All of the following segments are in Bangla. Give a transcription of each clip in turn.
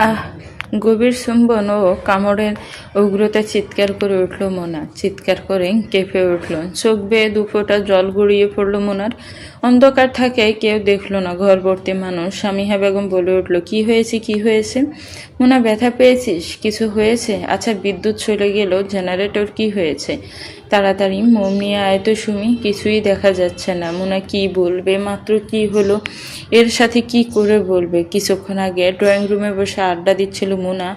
আহ! গভীর চুম্বন ও কামড়ের উগ্রতায় চিৎকার করে উঠল মোনা। চিৎকার করে কেঁপে উঠল। চোখ বেয়ে দুফোঁটা জল গড়িয়ে পড়ল মোনার। অন্ধকার থাকায় কেউ দেখল না। ঘর ভর্তি মানুষ। সামিহা বেগম বলে উঠল, কি হয়েছে, কি হয়েছে? মোনা, ব্যথা পেয়েছিস? কিছু হয়েছে? আচ্ছা, বিদ্যুৎ চলে গেল, জেনারেটর কি হয়েছে? তাড়াতাড়ি মোম নিয়ে আয় তো সুমি। কিছুই দেখা যাচ্ছে না। মোনা কি বলবে? মাত্র কি হলো? এর সাথে কি করে বলবে? কিছুক্ষণ আগে ড্রয়িং রুমে বসে আড্ডা দিচ্ছিল মোনা,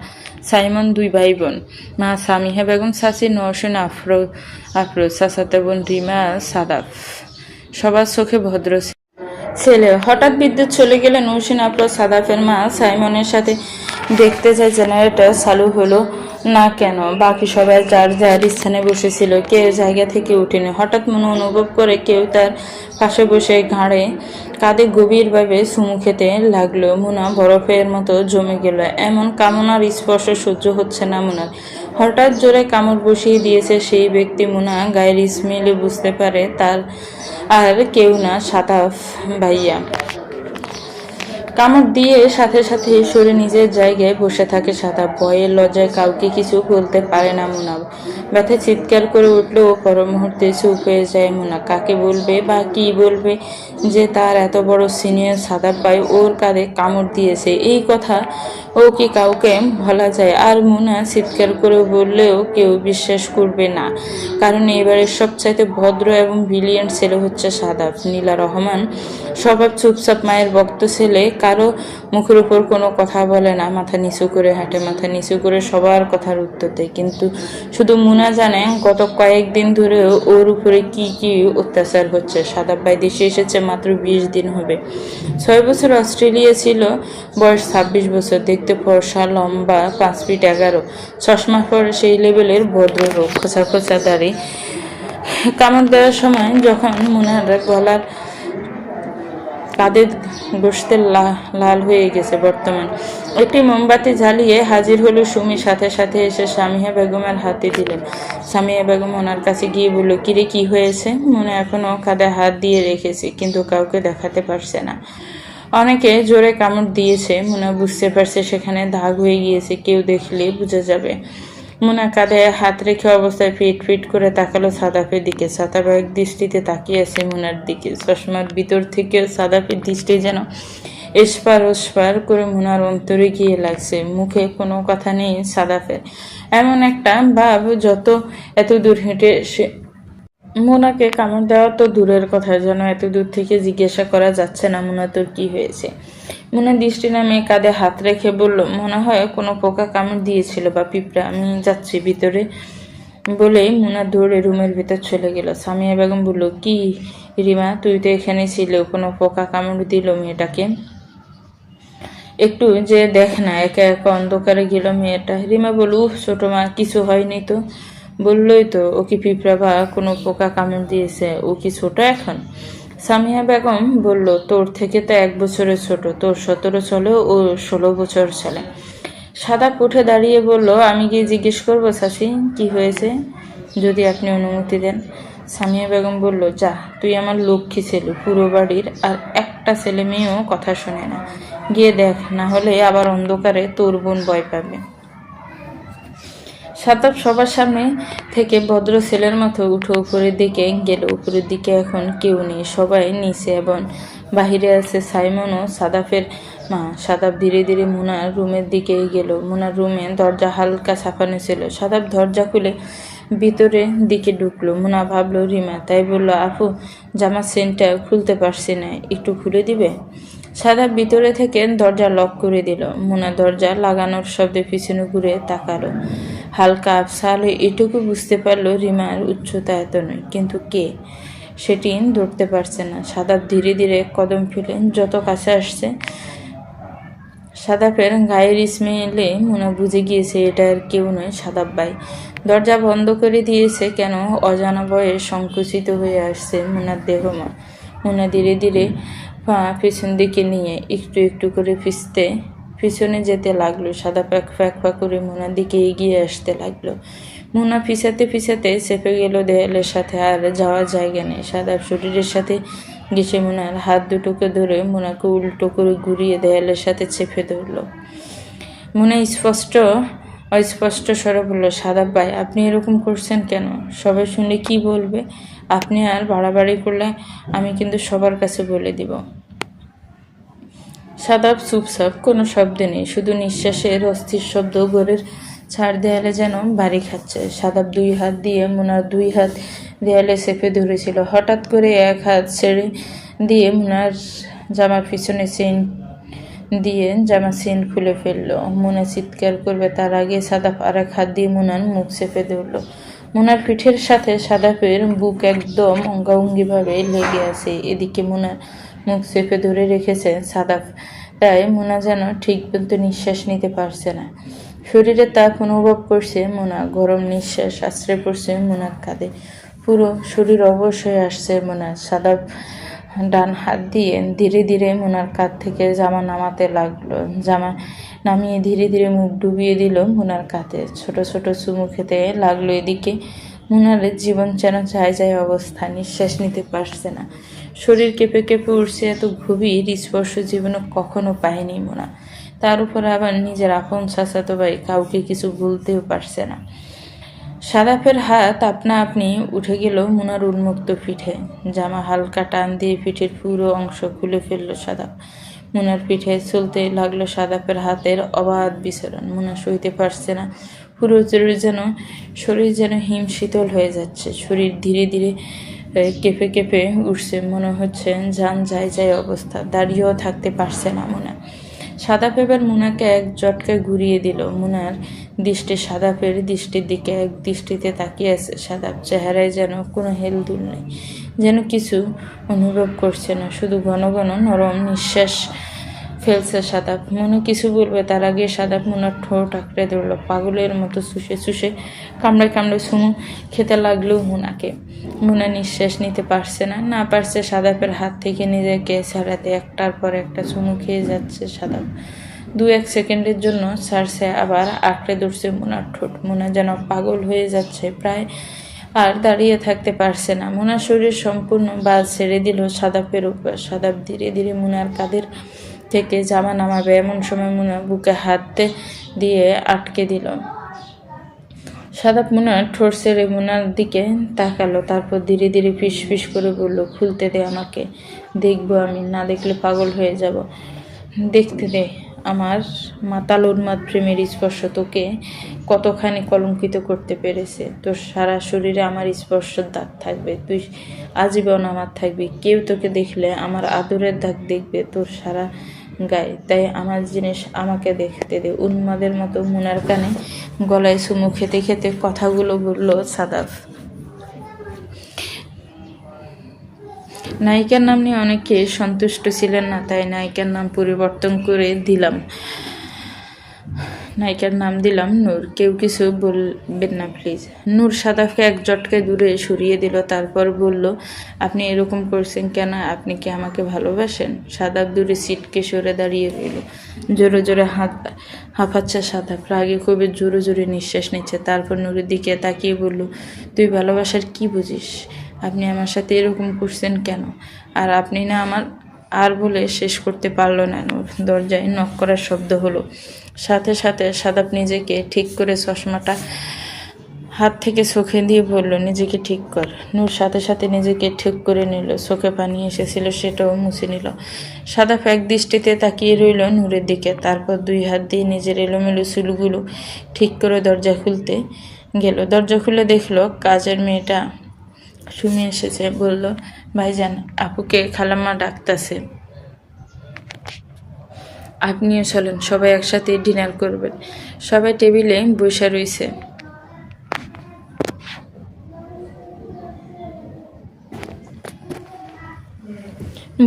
সাইমন, দুই ভাই বোন, মা সামিহা বেগম, চাচি নওশিন আফরোজ, চাচাতো বোন রিমা, সাদাফ। সবার চোখে ভদ্র ছেলে। হঠাৎ বিদ্যুৎ চলে গেলে নৌশিন আফরোজ সাদাফের মা সাইমনের সাথে দেখতে যায় জেনারেটর চালু হলো না কেন। বাকি সবাই যার যার স্থানে বসেছিল, কেউ জায়গা থেকে উঠেনি। হঠাৎ মনে অনুভব করে কেউ তার পাশে বসে ঘাড়ে কাঁধে গভীরভাবে চুমু খেতে লাগলো। মুনা বরফের মতো জমে গেল। এমন কামনার স্পর্শ সহ্য হচ্ছে না মুনার। হঠাৎ জোরে কামড় বসিয়ে দিয়েছে সেই ব্যক্তি। মুনা গায়ের স্মেলে বুঝতে পারে তার আর কেউ না, সাদাফ ভাইয়া। কামড় দিয়ে সাথে সাথে সরে নিজের জায়গায় বসে থাকে সাদা। ভয়ের লজ্জায় কাউকে কিছু বলতে পারে না মুনা। ব্যথায় চিৎকার করে উঠলেও পর মুহূর্তে চুপ হয়ে যায় মুনা। কাকে বলবে বা কি বলবে যে তার এত বড় সিনিয়র সাদাব ভাই ওর কাঁধে কামড় দিয়েছে? এই কথা ও কি কাউকে বলা যায়? আর মুনা চিৎকার করে বললেও কেউ বিশ্বাস করবে না, কারণ এবারের সবচাইতে ভদ্র এবং ব্রিলিয়েন্ট ছেলে হচ্ছে সাদাব। নীলা রহমান স্বভাব চুপচাপ, মায়ের ভক্ত ছেলে। কারো মুখের উপর কোনো কথা বলে না, মাথা নিচু করে হাঁটে, মাথা নিচু করে সবার কথার উত্তর দেয়। কিন্তু শুধু মুনা জানে গত কয়েকদিন ধরে ওর উপরে কি কি অত্যাচার হচ্ছে। সাদাব ভাই দেশে এসেছে মাত্র 20 দিন হবে। 6 বছর অস্ট্রেলিয়া ছিল, বয়স 26 বছর, দেখতে ফর্সা, লম্বা, 5 ফিট 11, চশমা পরে সেই লেভেলের ভদ্রলোক, খোঁচা খোঁচা দাড়ি। কামড় দেওয়ার সময় যখন মুনার গলার কাঁধে বসতে লাল হয়ে গেছে। বর্তমান একটি মোমবাতি জ্বালিয়ে হাজির হলো সুমি। সাথে সাথে এসে সামিহা বেগমের হাতে দিলেন। সামিহা বেগম ওনার কাছে গিয়ে বলল, কিরে, কি হয়েছে? মনে এখনো কাঁধে হাত দিয়ে রেখেছে, কিন্তু কাউকে দেখাতে পারছে না। অনেকে জোরে কামড় দিয়েছে। মুনা বুঝতে পারছে সেখানে দাগ হয়ে গিয়েছে, কেউ দেখলে বুঝে যাবে। মুনা কাঁধে হাত রেখে অবস্থায় ফিট ফিট করে তাকালো সাদাফের দিকে। সাদাফ এক দৃষ্টিতে তাকিয়ে আছে মুনার দিকে। চশমার ভিতর থেকে সাদাফের দৃষ্টি যেন এসপার ওসপার করে মুনার অন্তরে গিয়ে লাগছে। মুখে কোনো কথা নেই সাদাফের। এমন একটা ভাব যত এত দূর হেঁটে সে মুনাকে কামড় দেওয়া তো দূরের কথা, যেন এত দূর থেকে জিজ্ঞাসা করা যাচ্ছে না, মুনা তোর কি হয়েছে? মুনা দৃষ্টি নামিয়ে কাঁধে হাত রেখে বলল, মনে হয় কোনো পোকা কামড় দিয়েছিল বা পিঁপড়া, আমি যাচ্ছি ভিতরে। বলেই মুনা দৌড়ে রুমের ভিতর চলে গেল। সামিয়া বেগম বলল, কি রিমা, তুই তো এখানে ছিলে, কোনো পোকা কামড় দিল মেয়েটাকে? একটু যে দেখ না, একা একা অন্ধকারে গেল মেয়েটা। রিমা বলল, উহ ছোট মা, কিছু হয়নি তো। বললই তো, ও কি পিঁপড়া বা কোনো পোকা কামড় দিয়েছে? ও কি ছোট এখন? সামিয়া বেগম বলল, তোর থেকে তো 1 বছরের ছোট, তোর 17 চলে, ও 16 বছর ছেলে। সাদাপ উঠে দাঁড়িয়ে বলল, আমি গিয়ে জিজ্ঞেস করবো চাচি কি হয়েছে, যদি আপনি অনুমতি দেন। সামিয়া বেগম বলল, যা, তুই আমার লক্ষ্মী ছেলে, পুরো বাড়ির আর একটা ছেলে মেয়েও কথা শোনে না, গিয়ে দেখ, না হলে আবার অন্ধকারে তোর বোন ভয় পাবে। সাদাব সবার সামনে থেকে ভদ্র ছেলের মতো উঠে উপরের দিকে গেল। উপরের দিকে এখন কেউ নেই, সবাই নিচে এবং বাহিরে আছে সাইমন ও সাদাফের মা। সাদাব ধীরে ধীরে মুনার রুমের দিকে গেল। মুনার রুমে দরজা হালকা ছাপানো ছিল। সাদাব দরজা খুলে ভিতরের দিকে ঢুকলো। মুনা ভাবলো রিমা, তাই বলল, আপু, জামার সেন্টটা খুলতে পারছি না, একটু খুলে দিবে? সাদাব ভিতরে থেকে দরজা লক করে দিল। মুনা দরজা লাগানোর শব্দে পিছনে ঘুরে তাকালো। হালকা আফসালে এটুকু বুঝতে পারলো রিমার উচ্চতা এত নয়, কিন্তু কে সেটি ধরতে পারছে না। সাদাব ধীরে ধীরে কদম ফেলে যত কাছে আসছে, সাদাফের গায়ের স্মেলে মুনা বুঝে গিয়েছে এটা আর কেউ নয়, সাদাব ভাই। দরজা বন্ধ করে দিয়েছে কেন অজানা ভয়ে সংকুচিত হয়ে আসছে মুনার দেহমা। মুনা ধীরে ধীরে পা পেছন দিকে নিয়ে একটু একটু করে পিছনে যেতে লাগলো। সাদা প্যাক ফ্যাক ফ্যাক করে মুনার দিকে এগিয়ে আসতে লাগলো। মুনা পিছাতে পিছাতে চেপে গেল দেয়ালের সাথে, আর যাওয়ার জায়গা নেই। সাদার শরীরের সাথে ঘেঁষে মুনার হাত দুটোকে ধরে মুনাকে উল্টো করে ঘুরিয়ে দেয়ালের সাথে চেপে ধরল। মুনা অস্পষ্ট স্বরে বলল, সাদাব ভাই, আপনি এরকম করছেন কেন? সবাই শুনলে কি বলবে? আপনি আর বাড়াবাড়ি করলে আমি কিন্তু সবার কাছে বলে দিব। সাদাব চুপচাপ, কোনো শব্দ নেই, শুধু নিঃশ্বাসের অস্থির শব্দ ঘরের ছাড় দেয়ালে যেন বাড়ি খাচ্ছে। সাদাব দুই হাত দিয়ে মুনার দুই হাত দেয়ালে চেপে ধরেছিল। হঠাৎ করে এক হাত ছেড়ে দিয়ে মুনার জামার পিছনে জামা চেন খুলে ফেললো। মুনা চিৎকার করবে তার আগে সাদাব আর এক হাত দিয়ে মুনার মুখ চেপে ধরল। মুনার পিঠের সাথে সাদাপের বুক একদম অঙ্গাঙ্গিভাবে লেগে আছে। এদিকে মুনার মুখ চেপে ধরে রেখেছে সাদাব, তাই মুনা যেন ঠিক মতো নিঃশ্বাস নিতে পারছে না। শরীরে তাপ অনুভব করছে মুনা, গরম নিঃশ্বাস আশ্রয় পড়ছে মুনার কাঁধে। পুরো শরীর অবশ হয়ে আসছে মুনার। সাদাব ডান হাত দিয়ে ধীরে ধীরে মুনার কাঁধ থেকে জামা নামাতে লাগলো। জামা নামিয়ে ধীরে ধীরে মুখ ডুবিয়ে দিল মুনার কাঁধে। ছোট ছোট চুমু খেতে লাগলো। এদিকে মুনার জীবন যেন যায় অবস্থা, নিঃশ্বাস নিতে পারছে না। শরীর কেঁপে কেঁপে উঠছে। এত গভীর স্পর্শ জীবনে কখনো পায়নি মুনা। তার উপর আবার নিজের আপন চাচাতো ভাই, কাউকে কিছু বলতেও পারছে না। সাদাফের হাত আপনা আপনি উঠে গেল মুনার উন্মুক্ত পিঠে। জামা হালকা টান দিয়ে পিঠের পুরো অংশ খুলে ফেলল সাদাফ। মুনার পিঠে চলতে লাগলো সাদাফের হাতের অবাধ বিচরণ। মুনা সইতে পারছে না। পুরো শরীর যেন হিম শীতল হয়ে যাচ্ছে। শরীর ধীরে ধীরে কেঁপে কেঁপে উঠছে। মনে হচ্ছে যান যায় অবস্থা। দাঁড়িয়েও থাকতে পারছে না মুনা। সাদাপ এবার মুনাকে এক ঝটকায় ঘুরিয়ে দিল। মুনার দৃষ্টি সাদাপের দৃষ্টির দিকে এক দৃষ্টিতে তাকিয়ে আছে। সাদাপ চেহারায় যেন কোনো হেলদুল নেই, যেন কিছু অনুভব করছে না, শুধু ঘন ঘন নরম নিঃশ্বাস ফেলছে সাদাপ। মনে কিছু বলবে তার আগে সাদাপ মুনার ঠোঁট আঁকড়ে ধরল। পাগলের মতো চুষে কামড়ে চুমু খেতে লাগলো মুনাকে। মুনা নিঃশ্বাস নিতে পারছে না পারছে সাদাপের হাত থেকে নিজেকে ছাড়াতে। একটার পর একটা চুমু খেয়ে যাচ্ছে সাদাপ। 2-1 সেকেন্ডের জন্য ছাড়ছে, আবার আঁকড়ে ধরছে মুনার ঠোঁট। মুনা যেন পাগল হয়ে যাচ্ছে, প্রায় আর দাঁড়িয়ে থাকতে পারছে না। মুনার শরীর সম্পূর্ণ বাজ ছেড়ে দিল সাদাপের উপর। সাদাপ ধীরে ধীরে মুনার কাঁধের থেকে জামা নামাবে এমন সময় মুনা বুকে হাত দিয়ে আটকে দিল। সাদাপ মুনার ঠোঁট ছেড়ে মুনার দিকে তাকালো, তারপর ধীরে ধীরে ফিস করে বলল, খুলতে দে আমাকে, দেখবো আমি, না দেখলে পাগল হয়ে যাব। দেখতে দে। আমার মাতাল উন্মাদ প্রেমের স্পর্শ তোকে কতখানি কলঙ্কিত করতে পেরেছে। তোর সারা শরীরে আমার স্পর্শের দাগ থাকবে, তুই আজীবন আমার থাকবি। কেউ তোকে দেখলে আমার আদরের দাগ দেখবে তোর সারা গায়ে। তাই আমার জিনিস আমাকে দেখতে দে। উন্মাদের মতো মুনার কানে গলায় চুমু খেতে খেতে কথাগুলো বলল সাদাফ। নায়িকার নাম নিয়ে অনেকে সন্তুষ্ট ছিলেন না, তাই নায়িকার নাম পরিবর্তন করে নায়িকার নাম দিলাম নূর। কেউ কিছু বলবেন না প্লিজ। নূর সাদাফকে এক ঝটকায় দূরে সরিয়ে দিল, তারপর বলল, আপনি এরকম করছেন কেন? আপনি কি আমাকে ভালোবাসেন? সাদাফ দূরে সিটকে সরে দাঁড়িয়ে রইল। জোরে জোরে হাঁপাচ্ছে সাদাফ, রাগে খুবই জোরে জোরে নিঃশ্বাস নিচ্ছে। তারপর নূরের দিকে তাকিয়ে বলল, তুই ভালোবাসার কি বুঝিস? আপনি আমার সাথে এরকম করছেন কেন? আর আপনি না আমার আর বলে শেষ করতে পারল না নূর। দরজায় নক করার শব্দ হলো। সাথে সাথে সাদাপ নিজেকে ঠিক করে চশমাটা হাত থেকে চোখে দিয়ে বলল, নিজেকে ঠিক কর। নূর সাথে সাথে নিজেকে ঠিক করে নিল। চোখে পানি এসেছিল, সেটাও মুছে নিল। সাদাপ এক দৃষ্টিতে তাকিয়ে রইল নূরের দিকে, তারপর 2 হাত দিয়ে নিজের এলোমেলো চুলগুলো ঠিক করে দরজা খুলতে গেল। দরজা খুলে দেখলো কাজের মেয়েটা সুমি এসেছে। বলল, ভাইজান, আপুকে খালাম্মা ডাকতেছে, আপনিও চলেন, সবাই একসাথে ডিনার করবেন। সবাই টেবিলে বসে রয়েছে।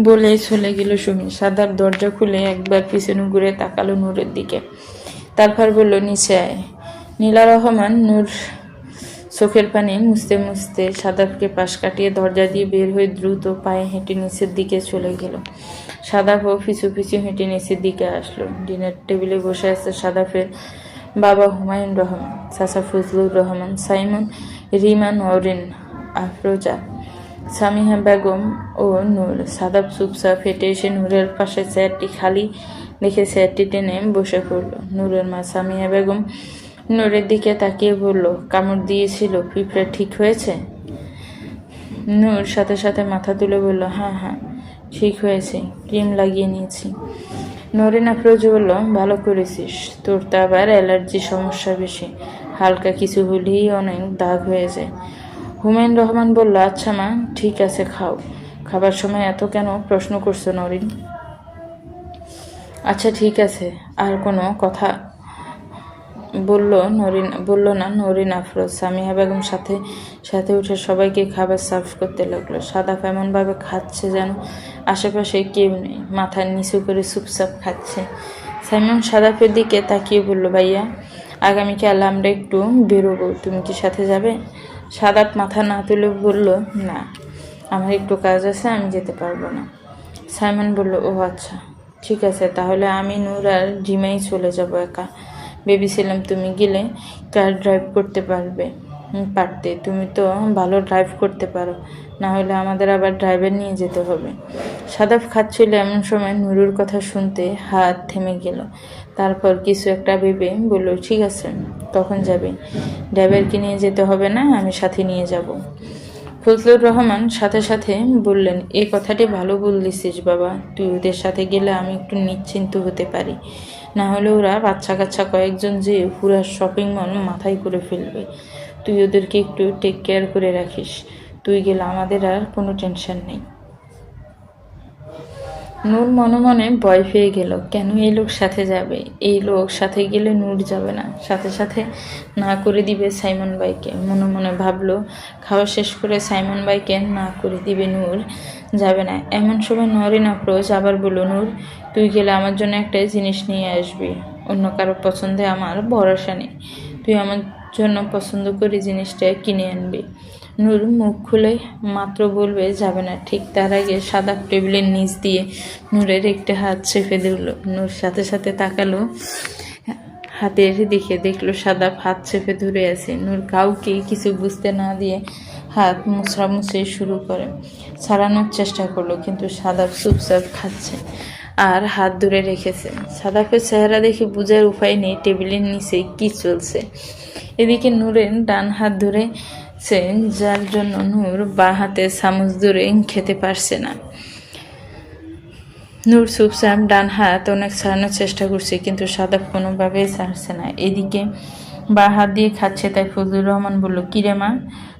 বলে চলে গেল সুমি। সাদাপ দরজা খুলে একবার পিছনে ঘুরে তাকালো নূরের দিকে, তারপর বলল, নিচে আয়। নীলা রহমান নূর চোখের পানি মুছতে মুছতে সাদাপকে পাশ কাটিয়ে দরজা দিয়ে বের হয়ে দ্রুত পায়ে হেঁটে নিচের দিকে চলে গেল। সাদাপও পিছু হেঁটে নিচের দিকে আসলো। ডিনার টেবিলে বসে আছে সাদাপের বাবা হুমায়ুন রহমান, চাচা ফজলুর রহমান, সাইমন, রিমা, নওরিন, আফরোজা, সামিহা বেগম ও নূর। সাদাব চুপচাপ হেঁটে এসে নূরের পাশে চেয়ারটি খালি দেখে চেয়ারটি টেনে বসে পড়ল। নূরের মা সামিহা বেগম নূরের দিকে তাকিয়ে বলল, কামড় দিয়েছিল, পিঁপড়ে ঠিক হয়েছে? নূর সাথে সাথে মাথা তুলে বলল, হ্যাঁ হ্যাঁ ঠিক হয়েছে, ক্রিম লাগিয়ে নিয়েছি। নরিন আফরোজ বলল, ভালো করেছিস, তোর তো আবার অ্যালার্জি সমস্যা বেশি, হালকা কিছু হলেই অনেক দাগ হয়ে যায়। হুমায়ুন রহমান বলল, আচ্ছা মা, ঠিক আছে, খাও। খাবার সময় এত কেন প্রশ্ন করছো নরিন? আচ্ছা ঠিক আছে। আর কোনো কথা বলল না নরিন আফরোজ। সামিহা বেগম সাথে সাথে উঠে সবাইকে খাবার সার্ভ করতে লাগলো। সাদাফ এমনভাবে খাচ্ছে যেন আশেপাশে কেউ নেই, মাথা নিচু করে চুপচাপ খাচ্ছে। সাইমন সাদাফের দিকে তাকিয়ে বলল, ভাইয়া, আগামীকাল আমরা একটু বেরোবো, তুমি কি সাথে যাবে? সাদাফ মাথা না তুলে বলল, না, আমার একটু কাজ আছে, আমি যেতে পারবো না। সাইমন বলল, ও আচ্ছা ঠিক আছে, তাহলে আমি নূর আর জিমাই চলে যাব একা। ভেবেছিলাম তুমি গেলে কার ড্রাইভ করতে পারতে, তুমি তো ভালো ড্রাইভ করতে পারো, না হলে আমাদের আবার ড্রাইভার নিয়ে যেতে হবে। সাদাফ খাচ্ছিল এমন সময় নুরুর কথা শুনতে হাত থেমে গেল। তারপর কিছু একটা ভেবে বলল, ঠিক আছে, কখন যাবে? ড্রাইভারকে নিয়ে যেতে হবে না, আমি সাথে নিয়ে যাব। ফজলুর রহমান সাথে সাথে বললেন, এই কথাটি ভালো বলছিস বাবা, তুই ওদের সাথে গেলে আমি একটু নিশ্চিন্ত হতে পারি, না হলে ওরা বাচ্চা কাচ্চা কয়েকজন যে পুরো শপিং মল মাথায় করে ফেলবে। তুই ওদেরকে একটু টেক কেয়ার করে রাখিস, তুই গেলে আমাদের আর কোনো টেনশন নেই। নূর মনে মনে ভয় পেয়ে গেল, কেন এই লোক সাথে যাবে? এই লোক সাথে গেলে নূর যাবে না, সাথে সাথে না করে দিবে সাইমন ভাইকে। মনে মনে ভাবলো, খাওয়া শেষ করে সাইমন ভাইকে না করে দিবে, নূর যাবে না। এমন সময় নরিন আফরোজ আবার বলল, নূর, তুই গেলে আমার জন্য একটা জিনিস নিয়ে আসবি, অন্য কারো পছন্দে আমার ভরসা নেই, তুই আমার জন্য পছন্দ করে জিনিসটা কিনে আনবি। নূর মুখ খুলে মাত্র বলবে যাবে না, ঠিক তার আগে সাদাব টেবিলের নিচ দিয়ে নূরের একটা হাত চেপে দিল। নূর সাথে সাথে তাকালো হাতের দিকে, দেখলো সাদাব হাত চেপে ধরে আছে। নূর কাউকে কিছু বুঝতে না দিয়ে হাত মুছড়ামুছড়ি শুরু করে, ছাড়ানোর চেষ্টা করলো, কিন্তু সাদাব চুপচাপ খাচ্ছে আর হাত ধরে রেখেছে। সাদাবের চেহারা দেখে বোঝার উপায় নেই টেবিলের নিচে কি চলছে। এদিকে নূরের ডান হাত ধরে যার জন্য নূর বা হাতে চামচ ধরে খেতে পারছে না। নূর চুপচাপ ডান হাত অনেক ছাড়ানোর চেষ্টা করছে, কিন্তু সাদাব কোনোভাবেই ছাড়ছে না। এদিকে বা হাত দিয়ে খাচ্ছে, তাই ফজলুর রহমান বলল, কিরে মা,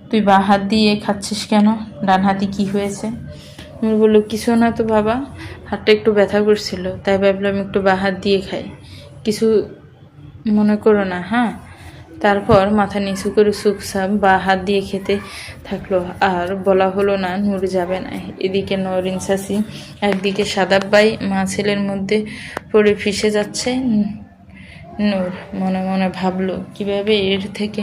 তুই বা হাত দিয়ে খাচ্ছিস কেন? ডান হাতে কি হয়েছে? নূর বলল, কিছু না তো বাবা, হাতটা একটু ব্যথা করছিল, তাই ভাবলাম একটু বা হাত দিয়ে খাই, কিছু মনে করো না, হ্যাঁ। তারপর মাথা নিচু করে চুপচাপ বা হাত দিয়ে খেতে থাকলো, আর বলা হলো না নূর যাবে না। এদিকে নরিন চাচি একদিকে সাদাব ভাই মা ছেলের মধ্যে পড়ে ফিসে যাচ্ছে। নূর মনে মনে ভাবলো, কিভাবে এর থেকে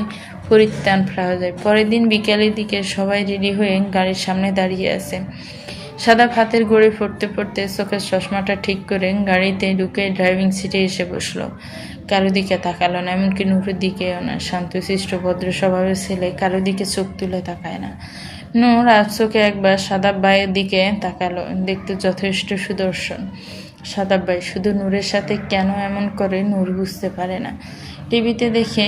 পরিত্রাণ পাওয়া যায়। পরের দিন বিকালের দিকে সবাই রেডি হয়ে গাড়ির সামনে দাঁড়িয়ে আছে। সাদা হাতের ঘড়ি পড়তে পড়তে চোখের চশমাটা ঠিক করে গাড়িতে ঢুকে ড্রাইভিং সিটে এসে বসলো। কারো দিকে তাকালো না, এমনকি নূরের দিকেও না। শান্তশিষ্ট ভদ্র স্বভাবের ছেলে কারো দিকে চোখ তুলে তাকায় না। নূর আজ চোখে একবার সাদাব ভাইয়ের দিকে তাকালো, দেখতে যথেষ্ট সুদর্শন। সাদাব ভাই শুধু নূরের সাথে কেন এমন করে নূর বুঝতে পারে না। টিভিতে দেখে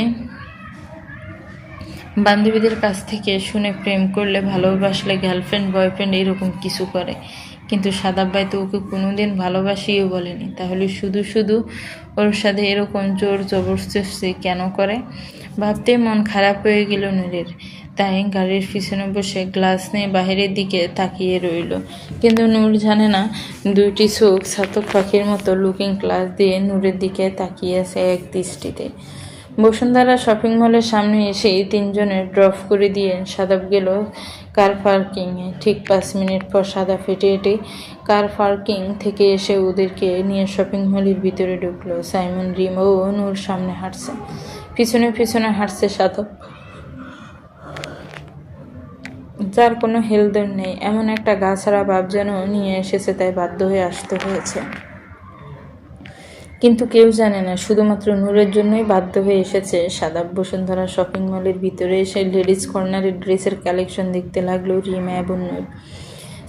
বান্ধবীদের কাছ থেকে শুনে প্রেম করলে, ভালোবাসলে গার্লফ্রেন্ড বয়ফ্রেন্ড এরকম কিছু করে, কিন্তু সাদাব ভাই তো ওকে কোনোদিন ভালোবাসিও বলেনি, তাহলে শুধু শুধু ওর সাথে এরকম জোর জবরদস্তি কেন করে? ভাবতে মন খারাপ হয়ে গেল নূরের। তাই গাড়ির পিছনে বসে গ্লাস নিয়ে বাহিরের দিকে তাকিয়ে রইল। কিন্তু নূর জানে না, দুইটি চোখ ছাতক পাখির মতো লুকিং গ্লাস দিয়ে নূরের দিকে তাকিয়ে আছে এক দৃষ্টিতে। বসুন্ধরা শপিং মলের সামনে এসে তিনজনের ড্রপ করে দিয়ে সাদাব গেল কার পার্কিংয়ে। ঠিক 5 মিনিট পর সাদা হেঁটে হেঁটে কার পার্কিং থেকে এসে ওদেরকে নিয়ে শপিং মলের ভিতরে ঢুকলো। সাইমন, রিম ও নূর সামনে হাঁটছে, পিছনে পিছনে হাঁটছে সাদাব, যার কোনো হেলদোল নেই। এমন একটা গা ছাড়া ভাব যেন নিয়ে এসেছে, তাই বাধ্য হয়ে আসতে হয়েছে। কিন্তু কেউ জানে না শুধুমাত্র নূরের জন্যই বাধ্য হয়ে এসেছে সাদাব। বসুন্ধরা শপিং মলের ভিতরে এসে লেডিস কর্নারে ড্রেসের কালেকশন দেখতে লাগলো রিমা এবং নূর।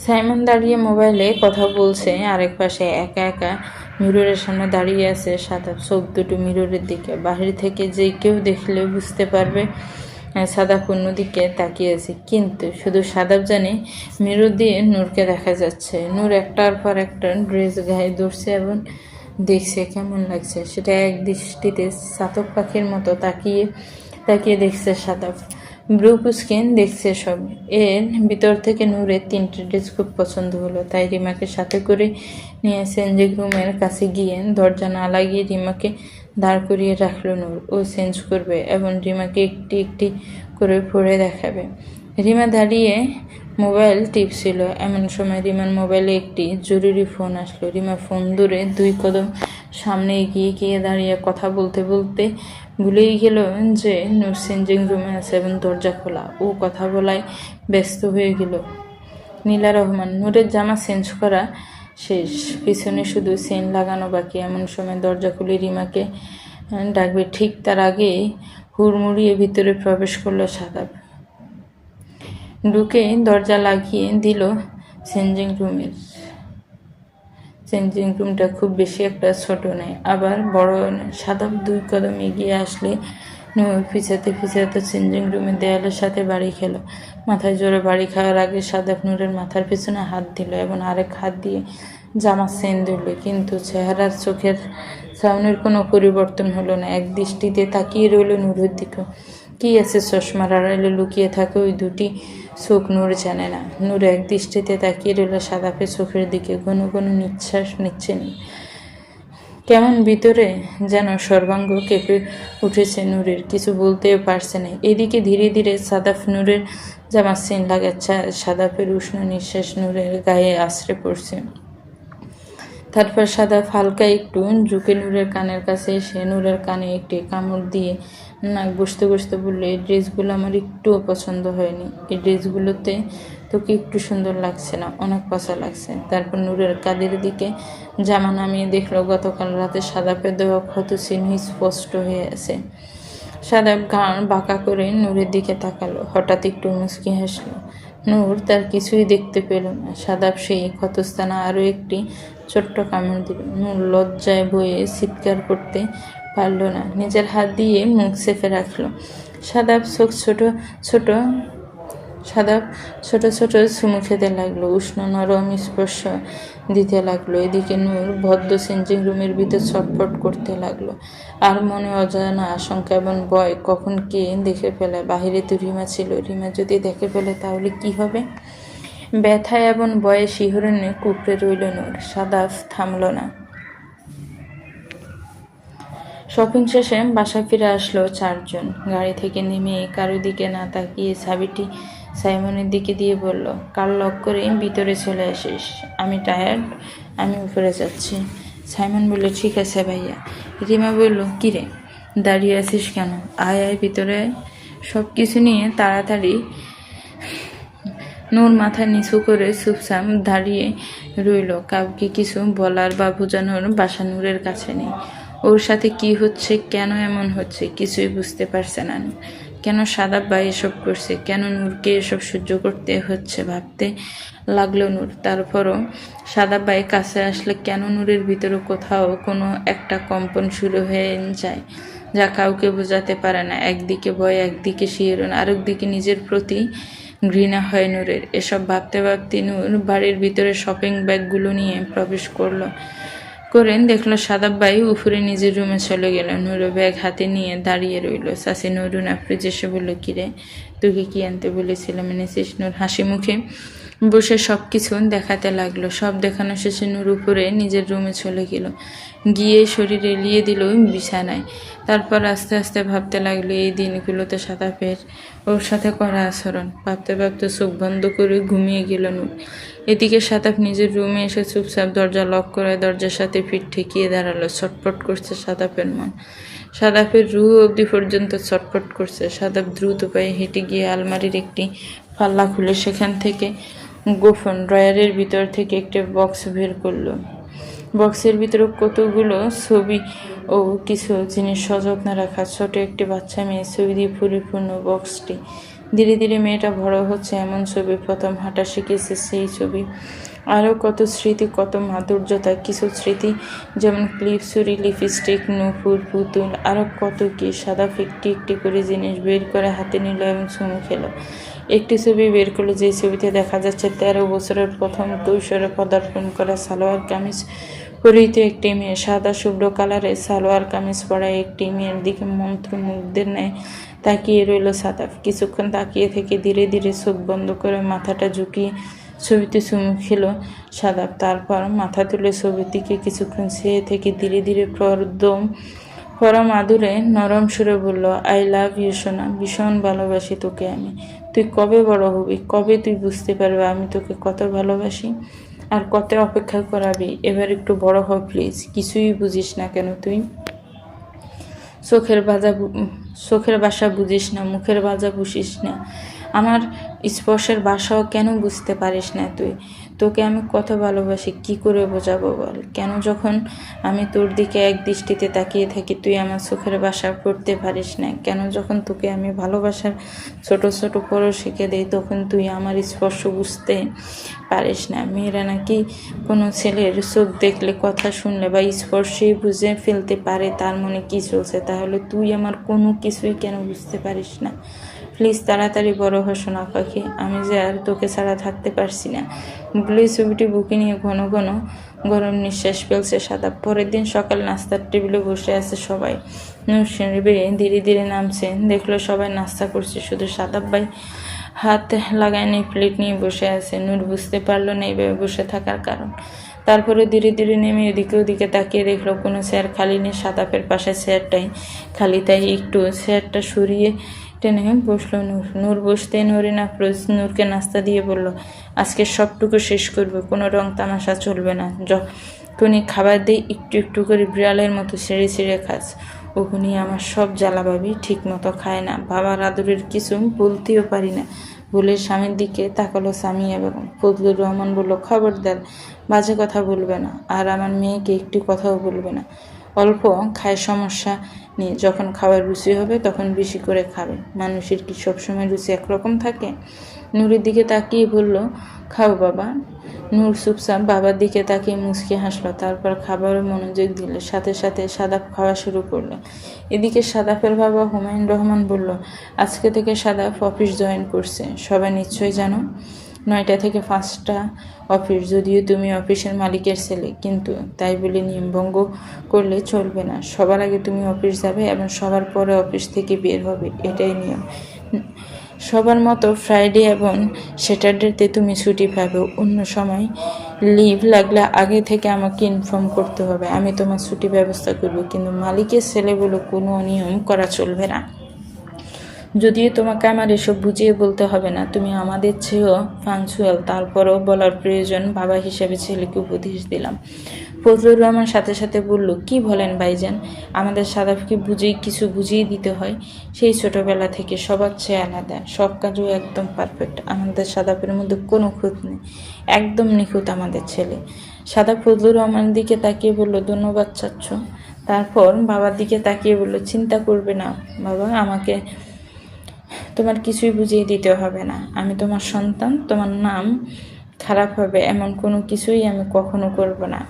সাইমন দাঁড়িয়ে মোবাইলে কথা বলছে, আরেক পাশে একা একা মিররের সামনে দাঁড়িয়ে আছে সাদাব, চোখ দুটো মিররের দিকে। বাহির থেকে যে কেউ দেখলে বুঝতে পারবে সাদাব অন্যদিকে তাকিয়েছে, কিন্তু শুধু সাদাব জানে মিরর দিয়ে নূরকে দেখা যাচ্ছে। নূর একটার পর একটা ড্রেস গায়ে ধরছে এবং দেখছে কেমন লাগছে সেটা এক দৃষ্টিতে চাতক পাখির মতো তাকিয়ে তাকিয়ে দেখছে সাদাব। ব্রু পুস্কিন দেখছে সব। এর ভিতর থেকে নূরের 3টে ড্রেস খুব পছন্দ হলো, তাই রিমাকে সাথে করে নিয়ে চেঞ্জিং রুমের কাছে গিয়ে দরজা না লাগিয়ে রিমাকে দাঁড় করিয়ে রাখলো নূর। ও চেঞ্জ করবে এবং রিমাকে একটি একটি করে পরে দেখাবে। রিমা দাঁড়িয়ে মোবাইল টিপছিল, এমন সময় রিমার মোবাইলে একটি জরুরি ফোন আসলো। রিমা ফোন ধরে 2 কদম সামনে এগিয়ে গিয়ে দাঁড়িয়ে কথা বলতে বলতে ভুলেই গেল যে নূর চেঞ্জিং রুমে আছে এবং দরজা খোলা। ও কথা বলায় ব্যস্ত হয়ে গেল। নীলা রহমান। নূরের জামা চেঞ্জ করা শেষ, পিছনে শুধু চেন লাগানো বাকি। এমন সময় দরজা খুলে রিমাকে ডাকবে, ঠিক তার আগে হুড়মুড়িয়ে ভিতরে প্রবেশ করলো সাদাব। ঢুকে দরজা লাগিয়ে দিল চেঞ্জিং রুমের। চেঞ্জিং রুমটা খুব বেশি একটা ছোট নয়, আবার বড় নয়। সাদাব 2 কদম এগিয়ে আসলে নূর পিছাতে পিছাতে চেঞ্জিং রুমের দেয়ালের সাথে বাড়ি খেলো। মাথায় জোরে বাড়ি খাওয়ার আগে সাদাব নূরের মাথার পিছনে হাত দিল এবং আরেক হাত দিয়ে জামার চেন ধরল, কিন্তু চেহারার চোখের সাউনের কোনো পরিবর্তন হলো না। এক দৃষ্টিতে তাকিয়ে রইল নূরের দিকে। কি আছে চশমার আড়ালে লুকিয়ে থাকে ওই 2টি চোখ নূর জানে না। নূর এক দৃষ্টিতে তাকিয়ে রইল সাদাপের চোখের দিকে। ঘন ঘন নিঃশ্বাস নিচ্ছে না, কেমন ভিতরে যেন সর্বাঙ্গ কেঁপে উঠেছে নূরের, কিছু বলতেও পারছে না। এদিকে ধীরে ধীরে সাদাফ নূরের জামার চেন লাগাচ্ছে। সাদাফের উষ্ণ নিঃশ্বাস নূরের গায়ে আছড়ে পড়ছে। তারপর সাদাফ হালকা একটু ঝুঁকে নূরের কানের কাছে এসে নূরের কানে একটি কামড় দিয়ে নাক বসতে বসতে বললো, এই ড্রেসগুলো আমার একটুও পছন্দ হয়নি। এই ড্রেসগুলোতে তোকে একটু সুন্দর লাগছে না, অনেক পচা লাগছে। তারপর নূরের কাঁধের দিকে জামা নামিয়ে দেখলো গতকাল রাতে সাদাপের দেওয়া ক্ষত চিহ্ন স্পষ্ট হয়ে আছে। সাদাপ গান বাঁকা করে নূরের দিকে তাকালো, হঠাৎ একটু মুচকি হাসলো। নূর তার কিছুই দেখতে পেল না। সাদাপ সেই ক্ষতস্থানে আরও একটি ছোট্ট কামড় দিল। নূর লজ্জায় বয়ে চিৎকার করতে পারল না, নিজের হাত দিয়ে মুখ চেপে রাখলো। সাদাপ ছোট ছোট চুমু খেতে লাগলো, উষ্ণ নরম স্পর্শ দিতে লাগলো। এদিকে নূর ভদ্র চেঞ্জিং রুমের ভিতর ছটফট করতে লাগলো, আর মনে অজানা আশঙ্কা এবং ভয়, কখন কে দেখে ফেলে। বাহিরে তো রিমা ছিল, রিমা যদি দেখে ফেলে তাহলে কি হবে। ব্যথায় এবং ভয়ে শিহরণে কুঁকড়ে রইল নূর। সাদাফ থামল না। শপিং শেষে বাসা ফিরে আসলো 4 জন। গাড়ি থেকে নেমে কারো দিকে না তাকিয়ে চাবিটি সাইমনের দিকে দিয়ে বলল, কার লক করে ভিতরে চলে আসিস, আমি টায়ার্ড, আমি উপরে যাচ্ছি। সাইমন বলল, ঠিক আছে ভাইয়া। রিমা বলল, কিরে দাঁড়িয়ে আছিস কেন, আয় আয় ভিতরে আয়। সব কিছু নিয়ে তাড়াতাড়ি। নূর মাথা নিচু করে চুপচাপ দাঁড়িয়ে রইল। কাউকে কিছু বলার বা বোঝানোর ভাষা নূরের কাছে নেই। ওর সাথে কি হচ্ছে, কেন এমন হচ্ছে কিছুই বুঝতে পারছে না। কেন সাদাব ভাই এসব করছে, কেন নূরকে এসব সহ্য করতে হচ্ছে ভাবতে লাগলো নূর। তারপরও সাদাব ভাই কাছে আসলে কেন নূরের ভিতরে কোথাও কোনো একটা কম্পন শুরু হয়ে যায়, যা কাউকে বোঝাতে পারে না। একদিকে ভয়, একদিকে শিহরণ, আরেকদিকে নিজের প্রতি ঘৃণা হয় নূরের। এসব ভাবতে ভাবতে নূর বাড়ির ভিতরে শপিং ব্যাগগুলো নিয়ে প্রবেশ করেন দেখলো সাদাব ভাই উপরে নিজের রুমে চলে গেল। নূরও ব্যাগ হাতে নিয়ে দাঁড়িয়ে রইল। চাচি নূরুন আফরিজ এসে বলল, কিরে তোকে কি আনতে বলেছিলাম এনেছিস? নূর হাসি মুখে বসে সব কিছু দেখাতে লাগলো। সব দেখানো শেষে নূর উপরে নিজের রুমে চলে গেল, গিয়ে শরীর এলিয়ে দিল বিছানায়। তারপর আস্তে আস্তে ভাবতে লাগলো এই দিনগুলোতে সাদাপের ওর সাথে করা আচরণ। ভাবতে ভাবতে চোখ বন্ধ করে ঘুমিয়ে গেল নূর। এদিকে সাদাপ নিজের রুমে এসে চুপচাপ দরজা লক করে দরজার সাথে পিঠ ঠেকিয়ে দাঁড়ালো। ছটফট করছে সাদাপের মন, সাদাপের রুহ অবধি পর্যন্ত ছটফট করছে। সাদাপ দ্রুত পায়ে হেঁটে গিয়ে আলমারির একটি পাল্লা খুলে সেখান থেকে গোপন ড্রয়ারের ভিতর থেকে একটি বক্স বের করলো। বক্সের ভিতরে কতগুলো ছবি ও কিছু জিনিস সযত্নে রাখা। ছোট একটি বাচ্চা মেয়ে ছবি দিয়ে পরিপূর্ণ বক্সটি। ধীরে ধীরে মেয়েটা বড় হচ্ছে, এমন ছবি প্রথম হাঁটা শিখেছে সেই ছবি। আরও কত স্মৃতি, কত মাধুর্যতা। কিছু স্মৃতি যেমন ক্লিপ, ছুরি, লিপস্টিক, নুপুর, পুতুল, আরও কত কি। সাদা একটি একটি করে জিনিস বের করে হাতে নিল এবং চুমু খেলো। একটি ছবি বের করলো, যে ছবিতে দেখা যাচ্ছে 13 বছরের প্রথম কৈশোরে পদার্পণ করা সালোয়ার কামিজ পরিহিত একটি মেয়ে। সাদা শুভ্র কালারের সালোয়ার কামিজ পরা একটি মেয়ের দিকে মন্ত্রমুগ্ধের ন্যায় তাকিয়ে রইল সাদাফ। কিছুক্ষণ তাকিয়ে থেকে ধীরে ধীরে চোখ বন্ধ করে মাথাটা ঝুঁকিয়ে ছবিতে চুমু খেলো সাদাফ। তারপর মাথা তুলে ছবির দিকে কিছুক্ষণ চেয়ে থেকে ধীরে ধীরে পরম আদুরে নরম সুরে বলল, আই লাভ ইউ সোনা, ভীষণ ভালোবাসি তোকে আমি। তুই কবে বড় হবি? কবে তুই বুঝতে পারবি আমি তোকে কত ভালোবাসি? আর কত অপেক্ষা করাবি? এবার একটু বড় হ প্লিজ। কিছুই বুঝিস না কেন তুই? চোখের ভাষা বুঝিস না, মুখের ভাষা বুঝিস না, আমার স্পর্শের ভাষাও কেন বুঝতে পারিস না তুই? তোকে আমি কত ভালোবাসি কি করে বোঝাবো বল? কেন যখন আমি তোর দিকে এক দৃষ্টিতে তাকিয়ে থাকি তুই আমার চোখের ভাষা পড়তে পারিস না? কেন যখন তোকে আমি ভালোবাসার ছোট ছোট পরশ শিখে দেই তখন তুই আমার স্পর্শ বুঝতে পারিস না? মেয়েরা নাকি কোনো ছেলের চোখ দেখলে, কথা শুনলে বা স্পর্শেই বুঝে ফেলতে পারে তার মনে কি চলছে। তাহলে তুই আমার কোনো কিছুই কেন বুঝতে পারিস না? প্লিজ তাড়াতাড়ি বড় হ সোনা পাখি, আমি যে আর তোকে ছাড়া থাকতে পারছি না। বলে ছবিটি বুকে নিয়ে ঘন ঘন গরম নিঃশ্বাস ফেলছে সাদা। পরের দিন সকাল নাস্তার টেবিলে বসে আছে সবাই। নূর সিঁড়ি বেয়ে ধীরে ধীরে নামছে, দেখলো সবাই নাস্তা করছে, শুধু সাদাব ভাই হাত লাগায়নি, প্লেট নিয়ে বসে আছে। নূর বুঝতে পারলো না এইভাবে বসে থাকার কারণ। তারপরে ধীরে ধীরে নেমে এদিকে ওদিকে তাকিয়ে দেখলো কোনো চেয়ার খালি নেই। সাদাপের পাশে চেয়ারটাই খালি, তাই একটু চেয়ারটা সরিয়ে টেনে বসলো নূর। নূর বসতে নূরিন আফরোজ নূরকে নাস্তা দিয়ে বলল, আজকে সবটুকু শেষ করবে, কোনো রং তামাশা চলবে না। যখনই খাবার দিয়ে একটু একটু করে বিড়ালের মতো ছেড়ে ছেড়ে খাস, ওখানে আমার সব জ্বালাবাবি ঠিক মতো খায় না, বাবার আদরের কিছু বলতেও পারি না। বলে স্বামীর দিকে তাকালো সামিয়া বেগম। ফজলুর রহমান বলল, খবরদার বাজে কথা বলবে না, আর আমার মেয়েকে একটি কথাও বলবে না। অল্প খায় সমস্যা নেই, যখন খাবার রুচি হবে তখন বেশি করে খাবে। মানুষের কি সবসময় রুচি একরকম থাকে? নূরের দিকে তাকিয়ে বলল, খাও বাবা। নূর চুপচাপ বাবার দিকে তাকিয়ে মুচকি হাসলো, তারপর খাবারও মনোযোগ দিল। সাথে সাথে সাদাফ খাওয়া শুরু করলো। এদিকে সাদাফের বাবা হুমায়ুন রহমান বলল, আজকে থেকে সাদাফ অফিস জয়েন করছে, সবাই নিশ্চয়ই জানো। 9টা থেকে 5টা অফিস। যদিও তুমি অফিসের মালিকের ছেলে, কিন্তু তাই বলে নিয়মভঙ্গ করলে চলবে না। সবার আগে তুমি অফিস যাবে এবং সবার পরে অফিস থেকে বের হবে, এটাই নিয়ম। সবার মতো ফ্রাইডে এবং স্যাটারডেতে তুমি ছুটি পাবে। অন্য সময় লিভ লাগলে আগে থেকে আমাকে ইনফর্ম করতে হবে, আমি তোমার ছুটি ব্যবস্থা করব, কিন্তু মালিকের ছেলে বলে কোনো নিয়ম করা চলবে না। যদিও তোমাকে আমার এসব বুঝিয়ে বলতে হবে না, তুমি আমাদের চেয়েও পাঞ্চুয়াল, তারপরও বলার প্রয়োজন, বাবা হিসেবে ছেলেকে উপদেশ দিলাম। ফজলুর রহমান সাথে সাথে বলল, কি বলেন ভাইজান? আমাদের সাদাফকে কিছু বুঝিয়ে দিতে হয়। সেই ছোটবেলা থেকে সবার চেয়ে আলাদা, সব কাজও একদম পারফেক্ট। আমাদের সাদাফের মধ্যে কোনো খুঁত নেই, একদম নিখুঁত আমাদের ছেলে। সাদাফ ফজলুর রহমানের দিকে তাকিয়ে বলল, ধন্যবাদ চাচ্ছ। তারপর বাবার দিকে তাকিয়ে বলল, চিন্তা করবে না বাবা, আমাকে তোমার কিছুই বুঝিয়ে দিতে হবে না। আমি তোমার সন্তান, তোমার নাম খারাপ হবে এমন কোনো কিছুই আমি কখনো করব না।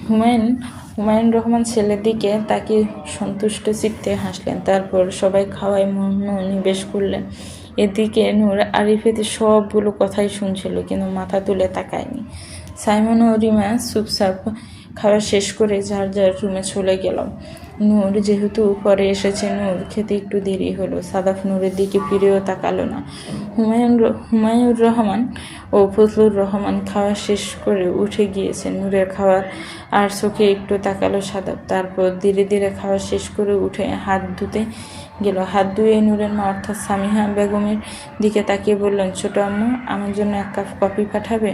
হুমায়ুন রহমান ছেলের দিকে তাকিয়ে সন্তুষ্ট চিত্তে হাসলেন। তারপর সবাই খাওয়ায় মনোনিবেশ করলেন। এদিকে নূর আরিফেতে সবগুলো কথাই শুনছিল, কিন্তু মাথা তুলে তাকায়নি। সাইমন ও রিমা চুপচাপ খাওয়া শেষ করে যার যার রুমে চলে গেল। নূর যেহেতু পরে এসেছে, নূর খেতে একটু দেরি হলো। সাদাফ নূরের দিকে ফিরেও তাকালো না। হুমায়ুর রহমান ও ফজলুর রহমান খাওয়া শেষ করে উঠে গিয়েছে। নূরের খাওয়ার আর চোখে একটু তাকালো সাদাফ। তারপর ধীরে ধীরে খাওয়া শেষ করে উঠে হাত ধুতে গেল। হাত ধুয়ে নূরের মা অর্থাৎ সামিহা বেগমের দিকে তাকিয়ে বললেন, ছোট আম্মু, আমার জন্য 1 কাপ কফি পাঠাবে?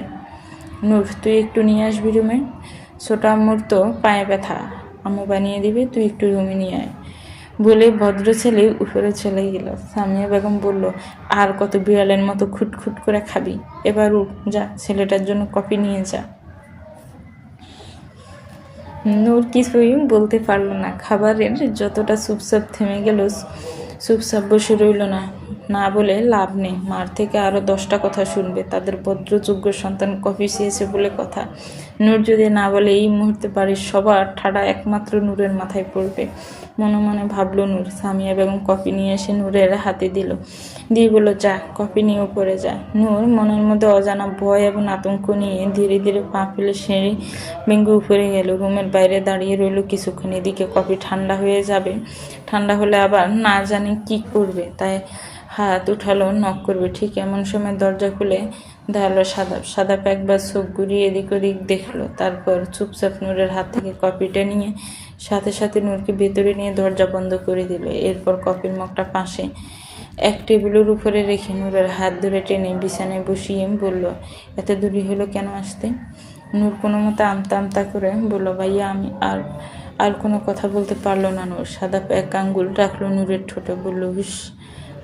নূর, তুই একটু নিয়ে আসবি রুমে। ছোট আম্মুর তো পায়ে ব্যথা, আম্মু বানিয়ে দিবে, তুই একটু রুমে নিয়ে আয়। বলে ভদ্র ছেলে উপরে চলে গেল। সামিয়া বেগম বলল, আর কত বিড়ালের মতো খুটখুট করে খাবি? এবার উঠ, যা ছেলেটার জন্য কফি নিয়ে যা। নূর কিছুই বলতে পারল না। খাবারের যতটা চুপচাপ থেমে গেল, চুপচাপ বসে রইল না। না বলে লাভ নেই, মার থেকে আরও 10টা কথা শুনবে। তাদের ভদ্রযোগ্য সন্তান কফি চেয়েছে বলে কথা। নূর যদি না বলে এই মুহূর্তে বাড়ির সবার ঠাড়া একমাত্র নূরের মাথায় পড়বে। মনে মনে ভাবল নূর। সামিয়া বেগম কফি নিয়ে এসে নূরের হাতে দিল, দিয়ে বলল, যা কফি নিয়ে উপরে যা। নূর মনের মধ্যে অজানা ভয় এবং আতঙ্ক নিয়ে ধীরে ধীরে পা ফেলে সিঁড়ি ভেঙে উপরে গেল। রুমের বাইরে দাঁড়িয়ে রইল কিছুক্ষণ। এদিকে কফি ঠান্ডা হয়ে যাবে, ঠান্ডা হলে আবার না জানে কি করবে, তাই হাত উঠালো নক করবে। ঠিক এমন সময় দরজা খুলে দাঁড়ালো সাদাপ। সাদাপ একবার চোখ ঘুরিয়ে এদিক ওদিক দেখলো, তারপর চুপচাপ নূরের হাত থেকে কফিটা নিয়ে সাথে সাথে নূরকে ভেতরে নিয়ে দরজা বন্ধ করে দিল। এরপর কফির মগটা পাশে এক টেবিলের উপরে রেখে নূরের হাত ধরে টেনে বিছানায় বসিয়ে বলল, এত দেরি হলো কেন আসতে? নূর কোনো মতো আমতা আমতা করে বলল, ভাইয়া আমি আর কোনো কথা বলতে পারলো না নূর। সাদাপ এক আঙ্গুল রাখলো নূরের ঠোঁটে, বলল, হুস,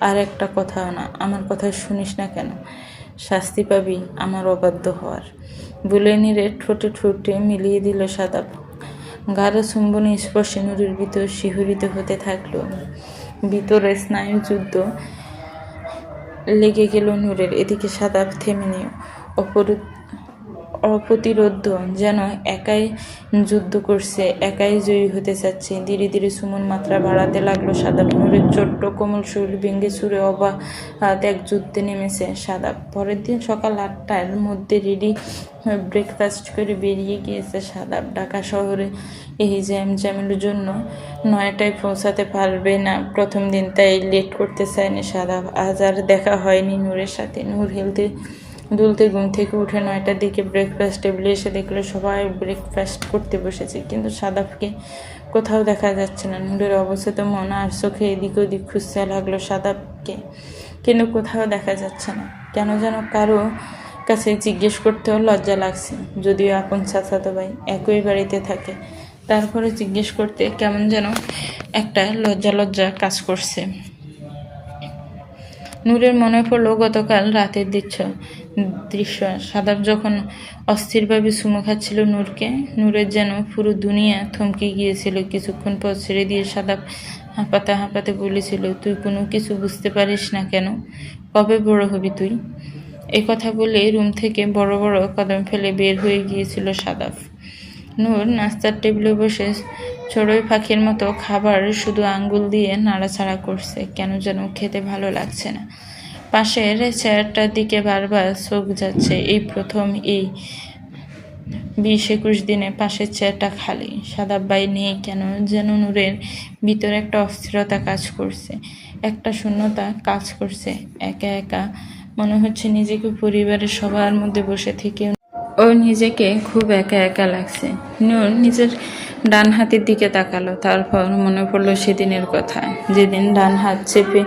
আর একটা কথাও না। আমার কথা শুনিস না কেন? শাস্তি পাবি আমার অবাধ্য হওয়ার। বলে নীরের ঠোঁটে ঠোঁটে মিলিয়ে দিল সাদাপ। গাঢ় চুম্বনে স্পর্শে নূরের ভিতর শিহরিত হতে থাকলো। ভিতরে স্নায়ু যুদ্ধ লেগে গেল নূরের। এদিকে সাদাপ থেমে নেই, অপ্রতিরোধ্য, যেন একাই যুদ্ধ করছে, একাই জয়ী হতে চাচ্ছে। ধীরে ধীরে সুমন মাত্রা বাড়াতে লাগলো সাদাপ। নূরের ছোট্ট কোমল শরীর ভেঙে চুরে অবাধ এক যুদ্ধে নেমেছে সাদাপ। পরের দিন সকাল 8টার মধ্যে রেডি হয়ে ব্রেকফাস্ট করে বেরিয়ে গিয়েছে সাদাপ। ঢাকা শহরে এই জ্যামের জন্য 9টায় পৌঁছাতে পারবে না প্রথম দিন, তাই লেট করতে চায়নি সাদাপ। আজ আর দেখা হয়নি নূরের সাথে। নূর দুলতে ঘুম থেকে উঠে 9টার দিকে ব্রেকফাস্ট টেবিলে এসে দেখলো সবাই ব্রেকফাস্ট করতে বসেছে, কিন্তু সাদাপকে কোথাও দেখা যাচ্ছে না। নূরের অবস্থিত মন আর চোখে এদিক ওদিক খুঁজতে লাগলো সাদাপকে, কিন্তু কোথাও দেখা যাচ্ছে না। কেন যেন কারো কাছে জিজ্ঞেস করতেও লজ্জা লাগছে, যদিও আপন চাচাতো ভাই, একই বাড়িতে থাকে। তারপরে জিজ্ঞেস করতে কেমন যেন একটা লজ্জা কাজ করছে। নূরের মনে পড়লো গতকাল রাতের দৃশ্য। সাদাপ যখন অস্থিরভাবে চুমু খাচ্ছিল নূরকে, নূরের যেন পুরো দুনিয়া থমকে গিয়েছিল। কিছুক্ষণ পর ছেড়ে দিয়ে সাদাপ হাঁপাতে হাঁপাতে বলেছিল, তুই কোনো কিছু বুঝতে পারিস না কেন? কবে বড় হবি তুই? এ কথা বলে রুম থেকে বড় বড় কদম ফেলে বের হয়ে গিয়েছিল সাদাপ। নূর নাস্তার টেবিলে বসে চড়ুই পাখির মতো খাবার শুধু আঙ্গুল দিয়ে নাড়াচাড়া করছে। কেন যেন খেতে ভালো লাগছে না। পাশের চেয়ারটার দিকে বারবার চোখ যাচ্ছে। এই প্রথম এই 20-21 দিনে পাশের চেয়ারটা খালি। সাদাপ ভাই নেই কেন যেন নূরের ভিতরে একটা অস্থিরতা কাজ করছে, একটা শূন্যতা কাজ করছে। একা একা মনে হচ্ছে নিজেকে পরিবারের সবার মধ্যে বসে থেকে ও নিজেকে খুব একা একা লাগছে। নূর নিজের ডান হাতের দিকে তাকালো, তারপর মনে পড়লো সেদিনের কথা, যেদিন ডান হাত চেপে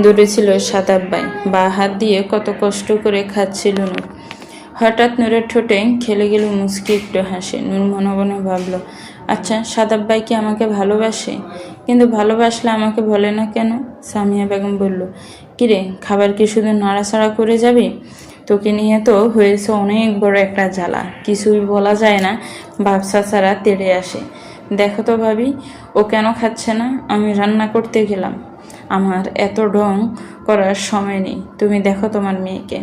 ধরেছিল সাদাপ ভাই, বা হাত দিয়ে কত কষ্ট করে খাচ্ছিল নূর। হঠাৎ নূরের ঠোঁটে খেলে গেল মুচকি একটু হাসে। নূর মনে মনে ভাবলো, আচ্ছা সাদাপ ভাই কি আমাকে ভালোবাসে? কিন্তু ভালোবাসলে আমাকে বলে না কেন? সামিয়া বেগম বলল, কিরে, খাবার কি শুধু নাড়াচাড়া করে যাবি? তোকে নিয়ে তো হয়েছে অনেক বড় একটা জ্বালা, কিছুই বলা যায় না, ভাবসা ছাড়া তেড়ে আসে। দেখো তো ভাবি, ও কেন খাচ্ছে না? আমি রান্না করতে গেলাম, আমার এত ঢং করার সময় নেই, তুমি দেখো তোমার মেয়েকে।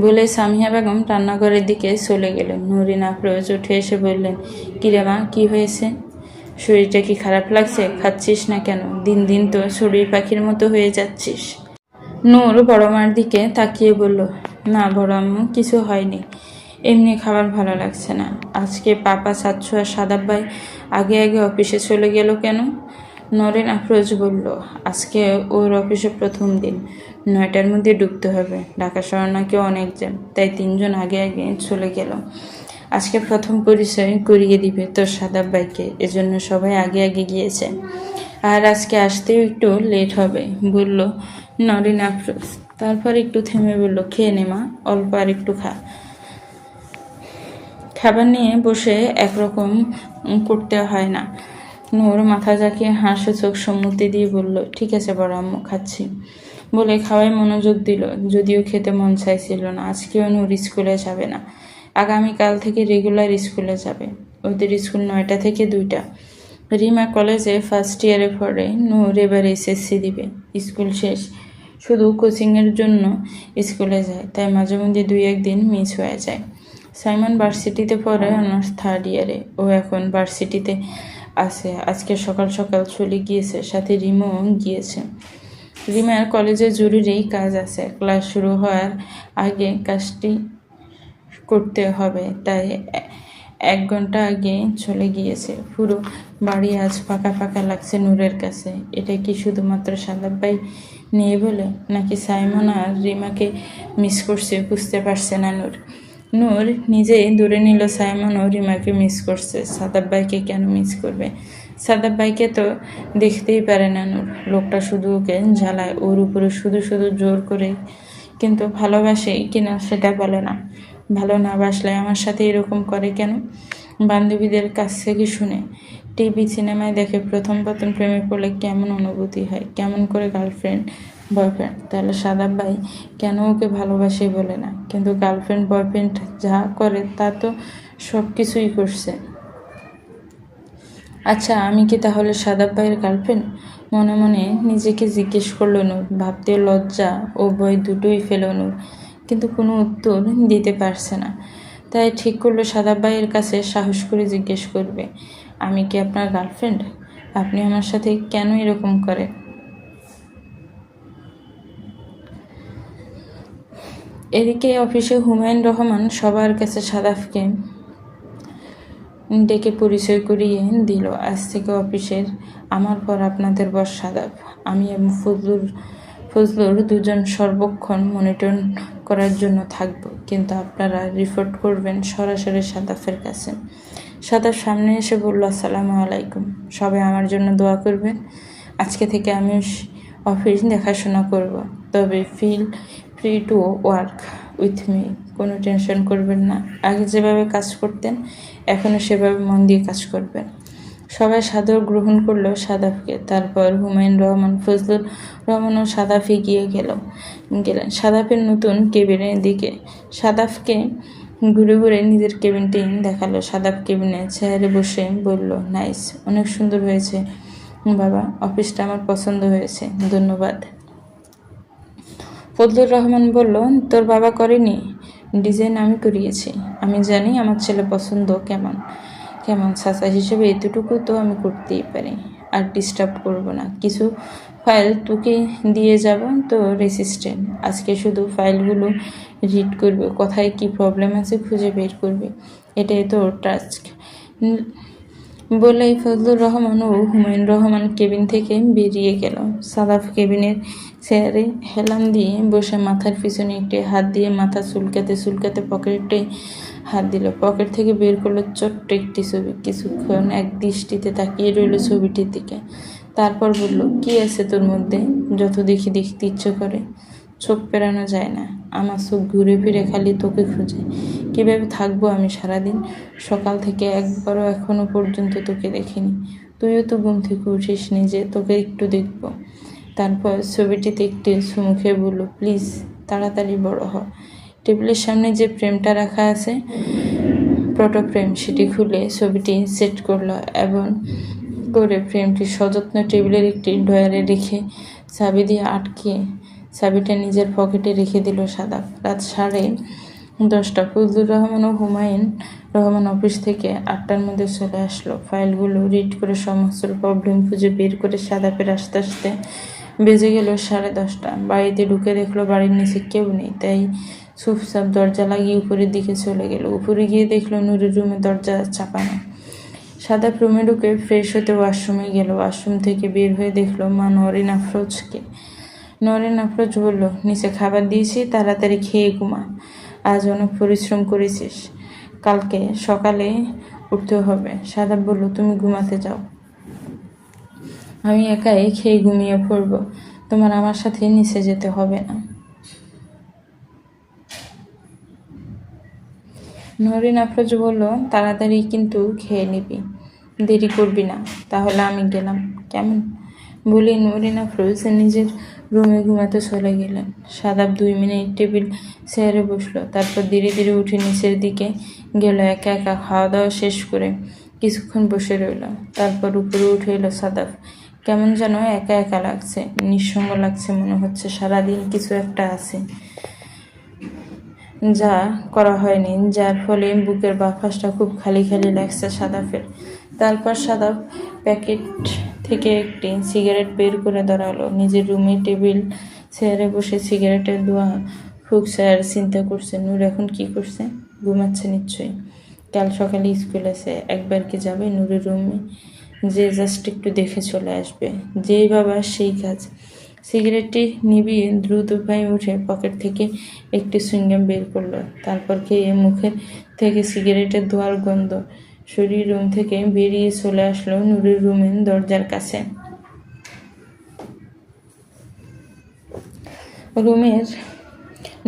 বলে সামিয়া বেগম রান্নাঘরের দিকে চলে গেলেন। নুরিন আফরোজ উঠে এসে বললেন, কিরে মা, কি হয়েছে? শরীরটা কি খারাপ লাগছে? খাচ্ছিস না কেন? দিন দিন তো চড়ুই পাখির মতো হয়ে যাচ্ছিস। নূর বড় মার দিকে তাকিয়ে বলল, না বড় আম্মু, কিছু হয়নি, এমনি খাবার ভালো লাগছে না। আজকে পাপা, চাচ্ছু আর সাদাব ভাই আগে আগে অফিসে চলে গেল কেন? নরেন আফরোজ বলল, আজকে ওর অফিসে প্রথম দিন, 9টার মধ্যে ঢুকতে হবে। ঢাকা শহর নাকি অনেক জ্যাম, তাই 3জন আগে আগে চলে গেল। আজকে প্রথম পরিচয় করিয়ে দিবে তোর সাদাব ভাইকে, এজন্য সবাই আগে আগে গিয়েছে। আর আজকে আসতেও একটু লেট হবে, বলল নরেন আফরোজ। তারপর একটু থেমে বলল, খেয়ে নে মা, অল্প আর একটু খা। খাবার নিয়ে বসে একরকম করতে হয় না। নূর মাথা ঝাঁকিয়ে হাসে চোখ সম্মতি দিয়ে বলল, ঠিক আছে বড় আম্মু, খাচ্ছি। বলে খাওয়ায় মনোযোগ দিল, যদিও খেতে মন চাইছিল না। আজকেও নূর স্কুলে যাবে না, আগামীকাল থেকে রেগুলার স্কুলে যাবে। ওদের স্কুল 9টা থেকে 2টা। রিমা কলেজে ফার্স্ট ইয়ারে পড়ে, নূর এবার এসএসসি দিবে। স্কুল শেষ, শুধু কোচিংয়ের জন্য স্কুলে যায়, তাই মাঝে মধ্যে 2-1 দিন মিস হয়ে যায়। সাইমন ভার্সিটিতে পড়ে, অনার্স 3rd ইয়ারে। ও এখন ভার্সিটিতে আছে। আজকে সকাল সকাল চলে গিয়েছে, সাথে রিমাও গিয়েছে। রিমার কলেজে জরুরি কাজ আছে, ক্লাস শুরু হওয়ার আগে কাজটি করতে হবে, তাই 1 ঘন্টা আগে চলে গিয়েছে। পুরো বাড়ি আজ ফাঁকা ফাঁকা লাগছে নূরের কাছে। এটা কি শুধুমাত্র সাদাব ভাই নেই বলে, নাকি সাইমন আর রিমাকে মিস করছে বুঝতে পারছে না নূর। নূর নিজেই ধরে নিল সাইমন ও রিমাকে মিস করছে, সাদাব ভাইকে কেন মিস করবে? সাদাব ভাইকে তো দেখতেই পারে না নূর। লোকটা শুধু ওকে জ্বালায়, ওর উপরে শুধু শুধু জোর করে, কিন্তু ভালোবাসে কিনা সেটা বলে না। ভালো না বাসলে আমার সাথে এরকম করে কেন? বান্ধবীদের কাছ থেকে শুনে, টিভি সিনেমায় দেখে প্রথম প্রেমে পড়লে কেমন অনুভূতি হয়, কেমন করে গার্লফ্রেন্ড বয়ফ্রেন্ড। তাহলে সাদাব ভাই কেন ওকে ভালোবাসে বলে না? কিন্তু গার্লফ্রেন্ড বয়ফ্রেন্ড যা করে তা তো সব কিছুই করছে। আচ্ছা, আমি কি তাহলে সাদাব ভাইয়ের গার্লফ্রেন্ড? মনে মনে নিজেকে জিজ্ঞেস করলো নূর। ভাবতে লজ্জা ও ভয় দুটোই ফেল নূর, কিন্তু কোনো উত্তর দিতে পারছে না। তাই ঠিক করলো সাদাব ভাইয়ের কাছে সাহস করে জিজ্ঞেস করবে, আমি কি আপনার গার্লফ্রেন্ড? আপনি আমার সাথে কেন এরকম করেন? এদিকে অফিসে হুমায়ুন রহমান সবার কাছে সাদাফকে ডেকে পরিচয় করিয়ে দিল। আজ থেকে অফিসের আমার পর আপনাদের বস সাদাফ। আমি এবং ফজলুর দুজন সর্বক্ষণ মনিটর করার জন্য থাকব, কিন্তু আপনারা রিপোর্ট করবেন সরাসরি সাদাফের কাছে। সাদাফ সামনে এসে বলল, আসসালামু আলাইকুম, সবাই আমার জন্য দোয়া করবেন। আজকে থেকে আমি অফিস দেখাশোনা করব, তবে feel free to work with me. কোনো টেনশন করবেন না। আগে যেভাবে কাজ করতেন এখনও সেভাবে মন দিয়ে কাজ করবেন। সবাই সাদর গ্রহণ করলো সাদাফকে। তারপর হুমায়ুন রহমান, ফজলুর রহমান ও সাদাফ এগিয়ে গেলেন সাদাফের নতুন কেবিনের দিকে। সাদাফকে ঘুরে ঘুরে নিজের কেবিনটি দেখালো। সাদাফ কেবিনে চেয়ারে বসে বলল, নাইস, অনেক সুন্দর হয়েছে বাবা, অফিসটা আমার পছন্দ হয়েছে, ধন্যবাদ। ফজলুর রহমান বলল, তোর বাবা করেনি, ডিজাইন আমি করিয়েছি। আমি জানি আমার ছেলে পছন্দ কেমন কেমন চাচা হিসেবে এতটুকু তো আমি করতেই পারি। আর ডিস্টার্ব করবো না। কিছু ফাইল তোকে দিয়ে যাব, তো রেসিস্ট্যান্ট আজকে শুধু ফাইলগুলো রিড করবে, কোথায় কি প্রবলেম আছে খুঁজে বের করবে, এটাই তো টাস্ক। বলেই ফজলুর রহমান ও হুমায়ুন রহমান কেবিন থেকে বেরিয়ে গেল। সাদাফ কেবিনের চেয়ারে হেলান দিয়ে বসে মাথার পিছনে একটি হাত দিয়ে মাথা চুলকাতে চুলকাতে পকেটে হাত দিল। পকেট থেকে বের করলো ছোট্ট একটি ছবি। কিছুক্ষণ এক দৃষ্টিতে তাকিয়ে রইল ছবিটির দিকে, তারপর বলল, কি আছে তোর মধ্যে? যত দেখি দেখতে ইচ্ছে করে, চোখ পেরানো যায় না। আমার চোখ ঘুরে ফিরে খালি তোকে খুঁজে। কীভাবে থাকবো আমি সারাদিন? সকাল থেকে একবারও এখনো পর্যন্ত তোকে দেখিনি। তুইও তো ঘুম থেকে উঠিস নি যে তোকে একটু দেখব। তারপর ছবিটিতে একটি চুমুখে বলল, প্লিজ তাড়াতাড়ি বড় হ। টেবিলের সামনে যে ফ্রেমটা রাখা আছে, ফটো ফ্রেম, সেটি খুলে ছবিটি সেট করলো এবং করে ফ্রেমটি সযত্ন টেবিলের একটি ড্রয়ারে রেখে চাবি দিয়ে আটকে চাবিটা নিজের পকেটে রেখে দিল সাদাফ। রাত 10:30। ফজলুর রহমান ও হুমায়ুন রহমান অফিস থেকে 8টার মধ্যে চলে আসলো। ফাইলগুলো রিড করে সমস্ত প্রবলেম খুঁজে বের করে সাদাফের আস্তে আস্তে বেজে গেল 10:30। বাড়িতে ঢুকে দেখলো বাড়ির নিচে কেউ নেই, তাই চুপচাপ দরজা লাগিয়ে উপরের দিকে চলে গেল। উপরে গিয়ে দেখলো নুরের রুমে দরজা চাপানো। সাদাফ রুমে ঢুকে ফ্রেশ হতে ওয়াশরুমে গেল। ওয়াশরুম থেকে বের হয়ে দেখলো মা নরিন আফরোজকে। নরিন আফরোজ বলল, নিচে খাবার দিয়েছি, তাড়াতাড়ি খেয়ে ঘুমা। আজ অনেক পরিশ্রম করেছিস, কালকে সকালে উঠতে হবে। সাদাফ বলল, তুমি ঘুমাতে যাও, আমি একাই খেয়ে ঘুমিয়ে পড়ব, তোমার আমার সাথে নিচে যেতে হবে না। নরিন আফরোজ বলল, তাড়াতাড়ি কিন্তু খেয়ে নিবি, দেরি করবি না। তাহলে আমি গেলাম কেমন? বলে নরিন আফরোজ নিজের রুমে ঘুমাতে চলে গেলেন। সাদাব 2 মিনিট টেবিল চেয়ারে বসলো, তারপর ধীরে ধীরে উঠে নিচের দিকে গেল। একা একা খাওয়া দাওয়া শেষ করে কিছুক্ষণ বসে রইল, তারপর উপরে উঠে এলো সাদাব। কেমন যেন একা একা লাগছে, নিঃসঙ্গ লাগছে, মনে হচ্ছে সারাদিন কিছু একটা আছে যা করা হয়নি, যার ফলে বুকের বাফাসটা খুব খালি খালি লাগছে সাদাফের। তারপর সাদাব প্যাকেট থেকে একটি সিগারেট বের করে ধরালো। নিজের রুমে টেবিল চেয়ারে বসে সিগারেটের ধোঁয়া ফুঁকছে আর চিন্তা করছে নূর এখন কি করছে। ঘুমাচ্ছে নিশ্চয়ই, কাল সকালে স্কুল আছে, একবার কি যাবে নূরের রুমে, যে জাস্ট একটু দেখে চলে আসবে। যেই বাবা সেই কাজ। সিগারেটটি নিভিয়ে দ্রুত পায়ে উঠে পকেট থেকে একটি সুইংগাম বের করলো, তারপর খেয়ে মুখের থেকে সিগারেটের ধোঁয়ার গন্ধ শরীর রুম থেকে বেরিয়ে চলে আসলো নূরের রুমের দরজার কাছে।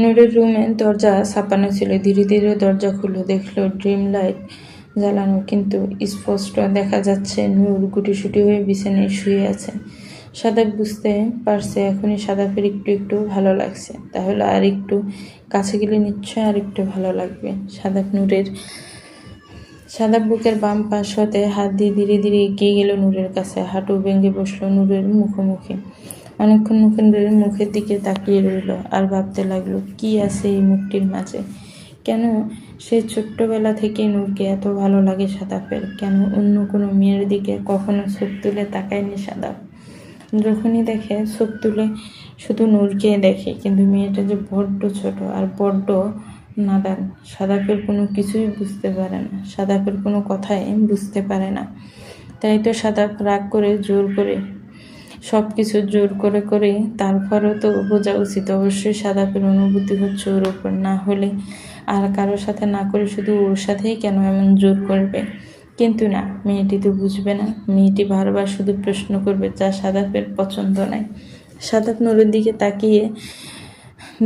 নূরের রুমের দরজা ছাপানো ছিল। ধীরে ধীরে দরজা খুলে দেখলো ড্রিম লাইট জ্বালানো, কিন্তু স্পষ্ট দেখা যাচ্ছে নূর গুটিসুটি হয়ে বিছানায় শুয়ে আছে। সাদাব বুঝতে পারছে এখনই সাদাবের একটু একটু ভালো লাগছে, তাহলে আর একটু কাছে গেলে নিশ্চয় আর একটু ভালো লাগবে। সাদাব বুকের বাম পাশ হতে হাত দিয়ে ধীরে ধীরে এগিয়ে গেল নূরের কাছে, হাঁটু ভেঙে বসলো নূরের মুখোমুখি। অনেকক্ষণ নূরের মুখের দিকে তাকিয়ে রইল আর ভাবতে লাগলো কি আছে এই মুখটির মাঝে। কেন সে ছোট্টবেলা থেকে নূরকে এত ভালো লাগে সাদাবের? কেন অন্য কোনো মেয়ের দিকে কখনো চোখ তুলে তাকায়নি সাদাব? যখনই দেখে চোখ তুলে শুধু নূরকে দেখে, কিন্তু মেয়েটা যে বড্ড ছোট আর বড্ড নাদান। সাদাবের কোনো কিছুই বুঝতে পারে না, সাদাবের কোনো কথাই বুঝতে পারে না। তাই তো সাদাব রাগ করে জোর করে সব কিছু জোর করে করে, তারপরও তো বোঝা উচিত অবশ্যই সাদাবের অনুভূতি হচ্ছে ওর ওপর, না হলে আর কারোর সাথে না করে শুধু ওর সাথেই কেন এমন জোর করবে? কিন্তু না, মেয়েটি তো বুঝবে না। মেয়েটি বারবার শুধু প্রশ্ন করবে যা সাদাবের পছন্দ নয়। সাদাব নূরের দিকে তাকিয়ে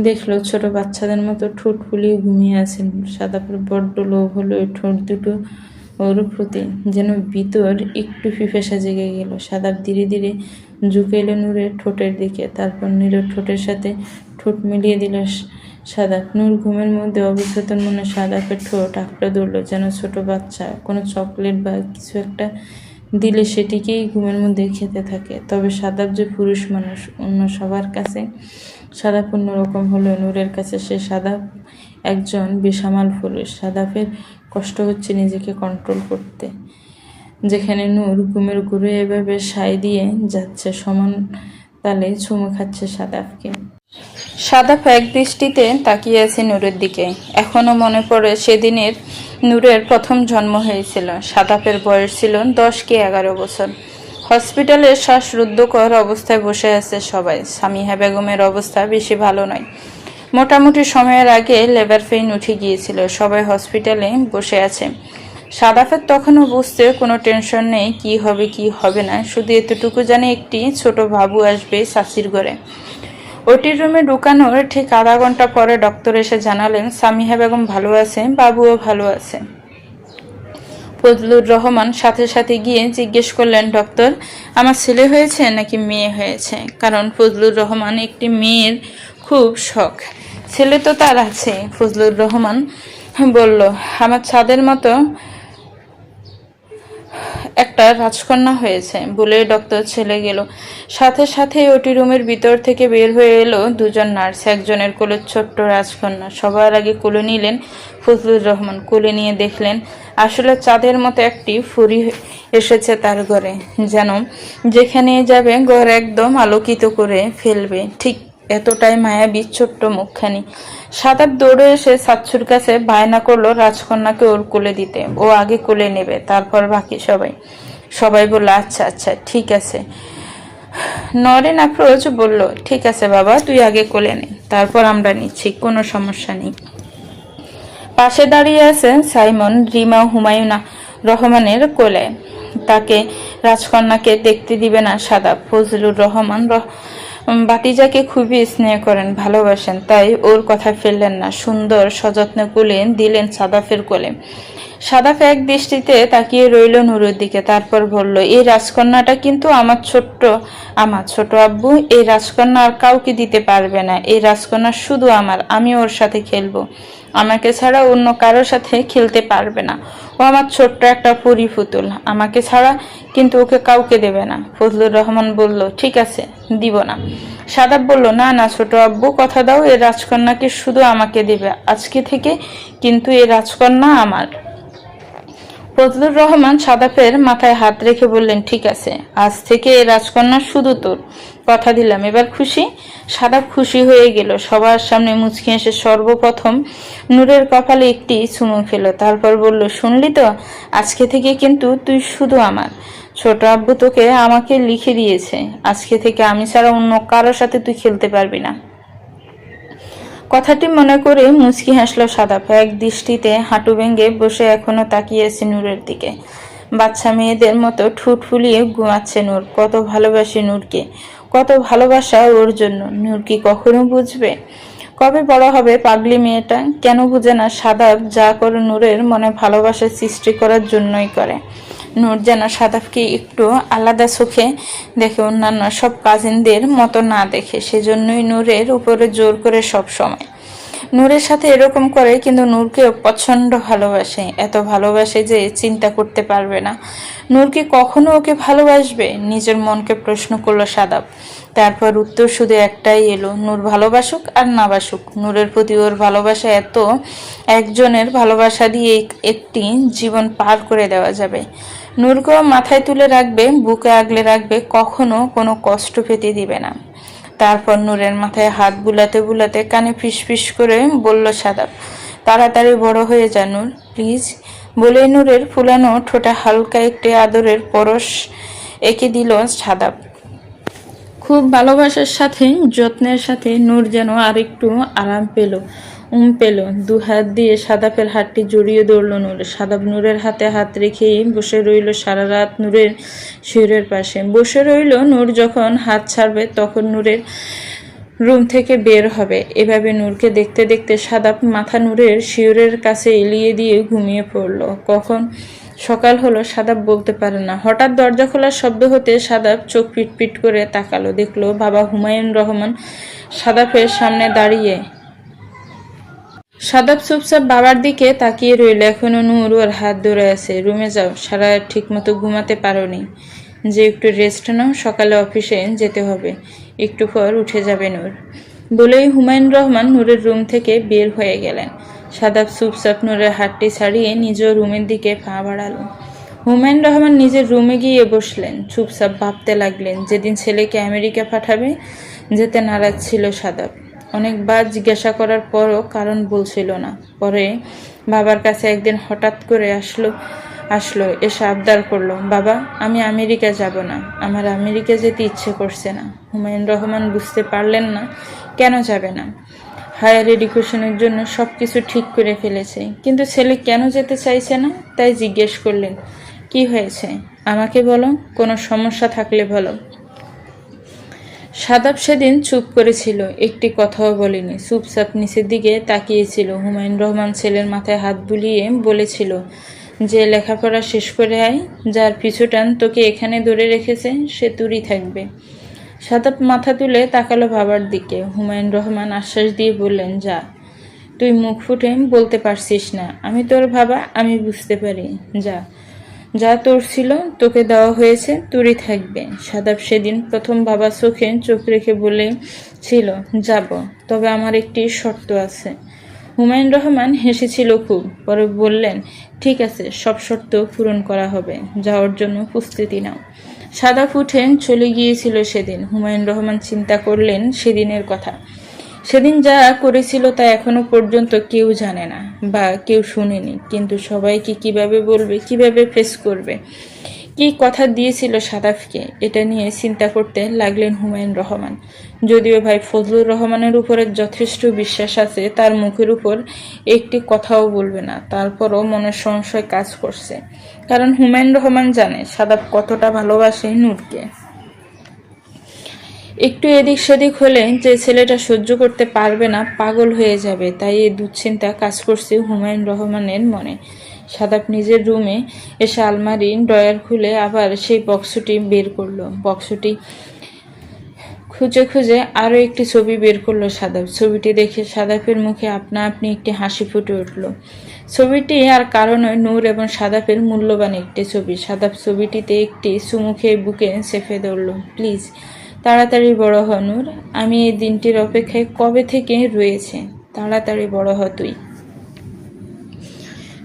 দেখলো ছোট বাচ্চাদের মতো ঠোঁট ফুলিয়ে ঘুমিয়ে আছেন। সাদাবের বড্ড লোভ হলো ওই ঠোঁট দুটো ওর প্রতি, যেন ভিতর একটু পিপাসা জেগে গেল। সাদাব ধীরে ধীরে ঝুঁকে এলো নূরের ঠোঁটের দিকে, তারপর নীরের ঠোঁটের সাথে ঠোঁট মিলিয়ে দিল সাদাব। নূর ঘুমের মধ্যে অবচেতন মনে সাদাবের ঠোঁট আঁকড়ে ধরল, যেন ছোট বাচ্চা কোনো চকলেট বা কিছু একটা দিলে সেটিকেই ঘুমের মধ্যে খেতে থাকে। তবে সাদাব যে পুরুষ মানুষ, অন্য সবার কাছে সাদাব অন্যরকম হলেও নূরের কাছে সে সাদাব একজন বেসামাল পুরুষ। সাদাবের কষ্ট হচ্ছে নিজেকে কন্ট্রোল করতে, যেখানে নূর ঘুমের ঘুরে এভাবে সায় দিয়ে যাচ্ছে, সমান তালে চুমু খাচ্ছে সাদাবকে। সাদাব এক দৃষ্টিতে তাকিয়ে আছে নূরের দিকে। এখনো মনে পড়ে সেদিনের নূরের প্রথম জন্ম হয়েছিল। সাদাবের বয়স ছিল 10 কি 11 বছর। হসপিটালে শ্বাসরুদ্ধকর অবস্থায় বসে আছে সবাই। সামিহা বেগমের অবস্থা বেশি ভালো নয়। মোটামুটি সময়ের আগে লেবার পেইন উঠে গিয়েছিল। সবাই হসপিটালে বসে আছে। সাদাফের তখনও বুঝতে কোনো টেনশন নেই কি হবে কি হবে না, শুধু এতটুকু জানে একটি ছোট বাবু আসবে চাচির ঘরে। ওটির রুমে ঢুকানোর ঠিক আধা ঘন্টা পরে ডক্টর এসে জানালেন সামিহা বেগম ভালো আছে, বাবুও ভালো আছে। ফজলুর রহমান সাথে সাথে গিয়ে জিজ্ঞেস করলেন, ডক্টর আমার ছেলে হয়েছে নাকি মেয়ে হয়েছে? কারণ ফজলুর রহমান একটি মেয়ের খুব শখ। ছেলে তো তার আছে। ফজলুর রহমান বলল, আমার ছাদের মতো একটা রাজকন্যা হয়েছে। বলে ডক্টর ছেলে গেল। সাথে সাথে ওটি রুমের ভিতর থেকে বের হয়ে এলো দুজন নার্স। একজনের কোলে ছোট্ট রাজকন্যা। সবার আগে কোলে নিলেন ফজলুর রহমান। কোলে নিয়ে দেখলেন আসলে চাঁদের মতো একটি ফুরি এসেছে তার ঘরে, যেন যেখানে যাবে ঘর একদম আলোকিত করে ফেলবে, ঠিক এতটাই মায়াবী ছোট্ট মুখখানি। সাদাব দৌড়ে এসে সাচ্ছুর কাছে বায়না করলো রাজকন্যাকে ওর কোলে দিতে। ও আগে কোলে নেবে, তারপর বাকি সবাই বলল আচ্ছা আচ্ছা ঠিক আছে। নরেন আফরোজ বলল, ঠিক আছে বাবা, তুই আগে কোলে নে, তারপর আমরা নিচ্ছি, কোনো সমস্যা নেই। পাশে দাঁড়িয়ে আছেন সাইমন, রিমা, হুমায়ুনা রহমানের কোলে। তাকে রাজকন্যাকে দেখতে দিবে না সাদাব। ফজলুর রহমান বাতিজাকে খুবই স্নেহ করেন, ভালোবাসেন, তাই ওর কথা ফেললেন না। সুন্দর সযত্নে কোলে দিলেন সাদাফের কোলে। সাদাফ এক দৃষ্টিতে তাকিয়ে রইল নূরের দিকে, তারপর বলল, এই রাজকন্যাটা কিন্তু আমার ছোট আব্বু। এই রাজকন্যা আর কাউকে দিতে পারবে না। এই রাজকন্যা শুধু আমার, আমি ওর সাথে খেলবো। আমাকে ছাড়া অন্য কারোর সাথে খেলতে পারবে না। ও আমার ছোট্ট একটা পরী পুতুল, আমাকে ছাড়া কিন্তু ওকে কাউকে দেবে না। ফজলুর রহমান বলল, ঠিক আছে, দিব না। সাদাব বলল, না না ছোট আব্বু, কথা দাও, এই রাজকন্যাকে শুধু আমাকে দেবে আজকে থেকে, কিন্তু এই রাজকন্যা আমার। ফজলুর রহমান সাদাফের মাথায় হাত রেখে বললেন, ঠিক আছে, আজ থেকে এই রাজকন্যা শুধু তোর, কথা দিলাম। এবার খুশি? সাদাফ খুশি হয়ে গেল। সবার সামনে মুচকি এসে সর্বপ্রথম নূরের কপালে একটি চুমু ফেল, তারপর বলল, শুনলি তো, আজকে থেকে কিন্তু তুই শুধু আমার। ছোট আব্বু তোকে আমাকে লিখে দিয়েছে, আজকে থেকে আমি ছাড়া অন্য কারোর সাথে তুই খেলতে পারবি না। কথাটি মনে করে মুচকি হাসলো সাদাফ। এক দৃষ্টিতে হাঁটু ভেঙে বসে এখনো তাকিয়ে আছে নূরের দিকে। বাচ্চা মেয়েদের মতো ঠোঁট ফুলিয়ে ঘুমাচ্ছে নূর। কত ভালোবাসে নূরকে, কত ভালোবাসা ওর জন্য। নূর কি কখনো বুঝবে? কবে বড় হবে পাগলি মেয়েটা? কেন বুঝে না সাদাফ যা করে নূরের মনে ভালোবাসা সৃষ্টি করার জন্যই করে। নূর যেন সাদাফকে একটু আলাদা চোখে দেখে, অন্যান্য সব কাজিনদের মতো না দেখে। সেজন্যই নূরের উপরে জোর করে সব সময়। নূরের সাথে এরকম করে, কিন্তু নূরকেও প্রচন্ড ভালোবাসে, এত ভালোবাসে যে চিন্তা করতে পারবে না। নূর কি কখনো ওকে ভালোবাসবে? নিজের মনকে প্রশ্ন করলো সাদাব। তারপর উত্তর শুধু একটাই এলো, নূর ভালোবাসুক আর না বাসুক, নূরের প্রতি ওর ভালোবাসা এত, একজনের ভালোবাসা দিয়ে একটি জীবন পার করে দেওয়া যাবে। নূরকেও মাথায় তুলে রাখবে, বুকে আগলে রাখবে, কখনো কোনো কষ্ট পেতে দিবে না। তারপর নূরের মাথায় হাত বুলাতে বুলাতে কানে ফিসফিস করে বলল সাদাব, তাড়াতাড়ি বড় হয়ে যা নূর, প্লিজ। বলে নূরের ফুলানো ঠোঁটে হালকা একটি আদরের পরশ এঁকে দিল সাদাব। খুব ভালোবাসার সাথে যত্নের সাথে নূর যেন আরেকটু আরাম পেল, পেল। দু হাত দিয়ে সাদাফের হাতটি জড়িয়ে ধরল নূর। সাদাব নূরের হাতে হাত রেখেই বসে রইল সারা রাত নূরের শিয়রের পাশে। বসে রইল। নূর যখন হাত ছাড়বে তখন নূরের রুম থেকে বের হবে। এভাবে নূরকে দেখতে দেখতে সাদাব মাথা নূরের শিয়রের কাছে এলিয়ে দিয়ে ঘুমিয়ে পড়ল। কখন সকাল হলো সাদাব বলতে পারে না। হঠাৎ দরজা খোলার শব্দ হতে সাদাব চোখ পিটপিট করে তাকালো। দেখলো বাবা হুমায়ুন রহমান সাদাফের সামনে দাঁড়িয়ে। সাদাব চুপচাপ বাবার দিকে তাকিয়ে রইল। এখনো নূর ওর হাত ধরে আছে। রুমে যাও, সারা রাত ঠিক মতো ঘুমাতে পারোনি, যে একটু রেস্ট নাও, সকালে অফিসে যেতে হবে, একটু পর উঠে যাবে নূর। বলেই হুমায়ুন রহমান নূরের রুম থেকে বের হয়ে গেলেন। সাদাব চুপচাপ নূরের হাতটি ছাড়িয়ে নিজ রুমের দিকে পা বাড়ালো। হুমায়ুন রহমান নিজের রুমে গিয়ে বসলেন। চুপচাপ ভাবতে লাগলেন, যেদিন ছেলেকে আমেরিকা পাঠাবে যেতে নারাজ ছিল সাদাব। অনেকবার জিজ্ঞাসা করার পরও কারণ বলছিল না। পরে বাবার কাছে একদিন হঠাৎ করে আসলো এসে আবদার করলো, বাবা আমি আমেরিকা যাব না, আমার আমেরিকা যেতে ইচ্ছে করছে না। হুমায়ুন রহমান বুঝতে পারলেন না কেন যাবে না। হায়ার এডুকেশনের জন্য সবকিছু ঠিক করে ফেলেছে, কিন্তু ছেলে কেন যেতে চাইছে না। তাই জিজ্ঞেস করলেন, কি হয়েছে আমাকে বলো, কোনো সমস্যা থাকলে বলো। সাদাব সেদিন চুপ করেছিল, একটি কথাও বলেনি। চুপচাপ নিচের দিকে তাকিয়েছিল। হুমায়ুন রহমান ছেলের মাথায় হাত বুলিয়ে বলেছিল, যে লেখাপড়া শেষ করে আয়, যার পিছুটান তোকে এখানে ধরে রেখেছে সে তোরই থাকবে। সাদাব মাথা তুলে তাকালো বাবার দিকে। হুমায়ুন রহমান আশ্বাস দিয়ে বললেন, যা, তুই মুখ ফুটে বলতে পারছিস না, আমি তোর বাবা, আমি বুঝতে পারি, যা, যা তোর ছিল তোকে দেওয়া হয়েছে, তোরই থাকবে। সাদাব সেদিন প্রথম বাবা চোখে চোখ রেখে বলেছিল, যাব, তবে আমার একটি শর্ত আছে। হুমায়ুন রহমান হেসেছিল খুব। পরে বললেন, ঠিক আছে, সব শর্ত পূরণ করা হবে, যাওয়ার জন্য প্রস্তুতি নাও। সাদাব উঠে চলে গিয়েছিল সেদিন। হুমায়ুন রহমান চিন্তা করলেন সেদিনের কথা। সেদিন যা করেছিল তা এখনো পর্যন্ত কেউ জানে না বা কেউ শুনেনি, কিন্তু সবাইকে কিভাবে বলবে, কিভাবে ফেস করবে, কি কথা দিয়েছিল সাদাফকে, এটা নিয়ে চিন্তা করতে লাগলেন হুমায়ুন রহমান। যদিও ভাই ফজলুর রহমানের উপরে যথেষ্ট বিশ্বাস আছে, তার মুখের উপর একটি কথাও বলবে না, তারপরও মনের সংশয় কাজ করছে। কারণ হুমায়ুন রহমান জানে সাদাফ কতটা ভালোবাসে নূরকে। একটু এদিক সেদিক হলে যে ছেলেটা সহ্য করতে পারবে না, পাগল হয়ে যাবে, তাই এই দুশ্চিন্তা কাজ করছে হুমায়ুন রহমানের মনে। সাদাপ নিজের রুমে এসে আলমারি ড্রয়ার খুলে আবার সেই বক্সটি বের করলো। বক্সটি খুঁজে খুঁজে আরও একটি ছবি বের করলো সাদাপ। ছবিটি দেখে সাদাপের মুখে আপনা আপনি একটি হাসি ফুটে উঠল। ছবিটি আর কারো নয়, নূর এবং সাদাপের মূল্যবান একটি ছবি। সাদাপ ছবিটিতে একটি চুমুখে বুকে চেপে ধরল। প্লিজ তাড়াতাড়ি বড় হ নূর, আমি এই দিনটির অপেক্ষায় কবে থেকে রয়েছে, তাড়াতাড়ি বড় হ তুই।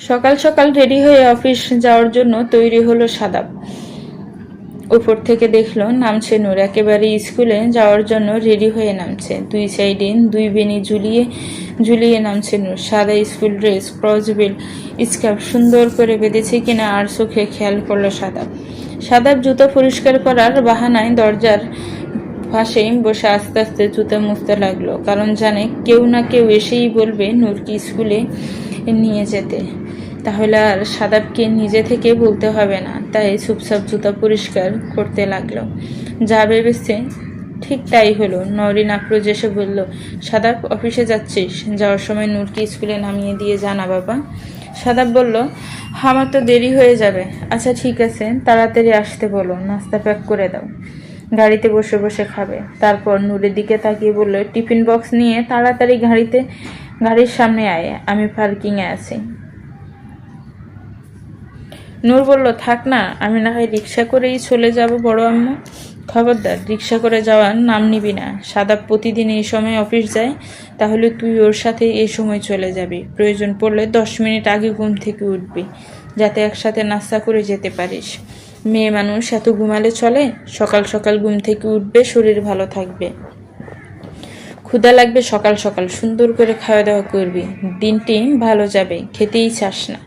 সকাল সকাল রেডি হয়ে অফিস যাওয়ার জন্য তৈরি হলো সাদাপ। উপর থেকে দেখলো নামছে নূর, একেবারে স্কুলে যাওয়ার জন্য রেডি হয়ে নামছে। দুই সাইডে দুই বেনি ঝুলিয়ে ঝুলিয়ে নামছে নূর। সাদা স্কুল ড্রেস, ক্রসবেল স্কার্ফ সুন্দর করে বেঁধেছে কিনা আর চোখে খেয়াল করলো সাদাপ। সাদাপ জুতো পরিষ্কার করার বাহানায় দরজার পাশেই বসে আস্তে আস্তে জুতো মুছতে লাগলো, কারণ জানে কেউ না কেউ এসেই বলবে নূরকে স্কুলে নিয়ে যেতে, তাহলে আর সাদাপকে নিজে থেকে বলতে হবে না। তাই চুপচাপ জুতা পরিষ্কার করতে লাগলো। যা ভেবেছে ঠিক তাই হলো। নরিন আফরোজ এসে বলল, সাদাপ অফিসে যাচ্ছিস? যাওয়ার সময় নূরকে স্কুলে নামিয়ে দিয়ে জানা বাবা। সাদাপ বলল, আমার তো দেরি হয়ে যাবে। আচ্ছা ঠিক আছে, তাড়াতাড়ি আসতে বলো, নাস্তা প্যাক করে দাও, গাড়িতে বসে বসে খাবে। তারপর নূরের দিকে তাকিয়ে বলল, টিফিন বক্স নিয়ে তাড়াতাড়ি গাড়ির সামনে আয়, আমি পার্কিংয়ে আছি। নূর বলল, থাক না, আমি না হয় রিক্সা করেই চলে যাব বড় আম্মু। খবরদার রিক্সা করে যাওয়ার নাম নিবি না। সাদাপ প্রতিদিন এই সময় অফিস যায়, তাহলে তুই ওর সাথে এই সময় চলে যাবি। প্রয়োজন পড়লে 10 মিনিট আগে ঘুম থেকে উঠবি, যাতে একসাথে নাস্তা করে যেতে পারিস। মেয়ে মানুষ এত ঘুমালে চলে? সকাল সকাল ঘুম থেকে উঠবে, শরীর ভালো থাকবে, ক্ষুধা লাগবে সকাল সকাল, সুন্দর করে খাওয়া দাওয়া করবি, দিনটি ভালো যাবে। খেতেই চাস না,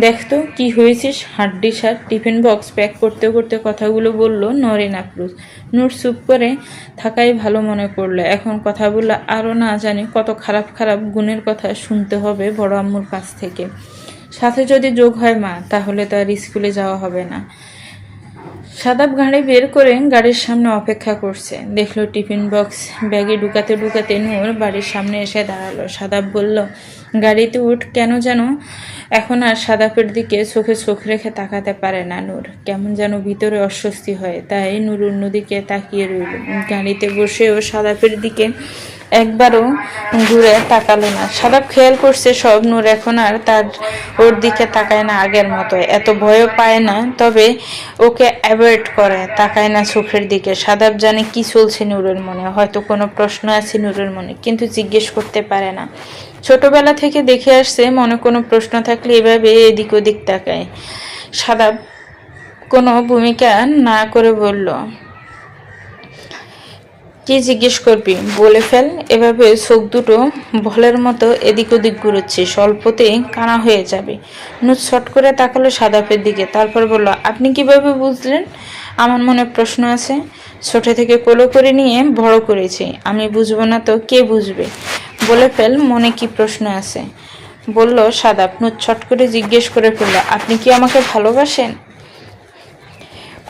দেখতো কি হয়েছিস, হাড্ডি সার। টিফিন বক্স প্যাক করতে করতে কথাগুলো বলল নরিন আফরোজ। নূর চুপ করে থাকাই ভালো মনে করলো। এখন কথা বললে আরও না জানি কত খারাপ খারাপ গুণের কথা শুনতে হবে বড় আম্মুর কাছ থেকে। সাথে যদি যোগ হয় মা, তাহলে তো আর স্কুলে যাওয়া হবে না। সাদাপ গাড়ি বের করে গাড়ির সামনে অপেক্ষা করছে। দেখলো টিফিন বক্স ব্যাগে ঢুকাতে ঢুকাতে নূর বাড়ির সামনে এসে দাঁড়ালো। সাদাপ বলল, গাড়িতে উঠ। কেন যেন এখন আর সাদাপের দিকে চোখে চোখ রেখে তাকাতে পারে না নূর। কেমন যেন ভিতরে অস্বস্তি হয়, তাই নূর অন্যদিকে তাকিয়ে রইল। গাড়িতে বসেও সাদাপের দিকে একবারও ঘুরে তাকালো না। সাদাপ খেয়াল করছে সব। নূর এখন আর ওর দিকে তাকায় না আগের মতো, এত ভয়ও পায় না, তবে ওকে অ্যাভয়েড করে, তাকায় না চোখের দিকে। সাদাপ জানে কি চলছে নূরের মনে, হয়তো কোনো প্রশ্ন আছে নূরের মনে, কিন্তু জিজ্ঞেস করতে পারে না। ছোটবেলা থেকে দেখে আসছে, মনে কোনো প্রশ্ন থাকলে এভাবে এদিক ওদিক তাকায়। সাদাপ কোনো ভূমিকা না করে বলল, কি জিজ্ঞেস করবি বলে ফেল। এভাবে চোখ দুটো বলের মতো এদিক ওদিক ঘুরোচ্ছিস, অল্পতেই কানা হয়ে যাবে। নূর ছট করে তাকালো সাদাপের দিকে, তারপর বলল, আপনি কিভাবে বুঝলেন আমার মনে প্রশ্ন আছে? ছোট থেকে কোলে করে নিয়ে বড় করেছি, আমি বুঝবো না তো কে বুঝবে? বলে ফেল মনে কি প্রশ্ন আছে, বলল সাদাপ। নূর ছট করে জিজ্ঞেস করে ফেলল, আপনি কি আমাকে ভালোবাসেন?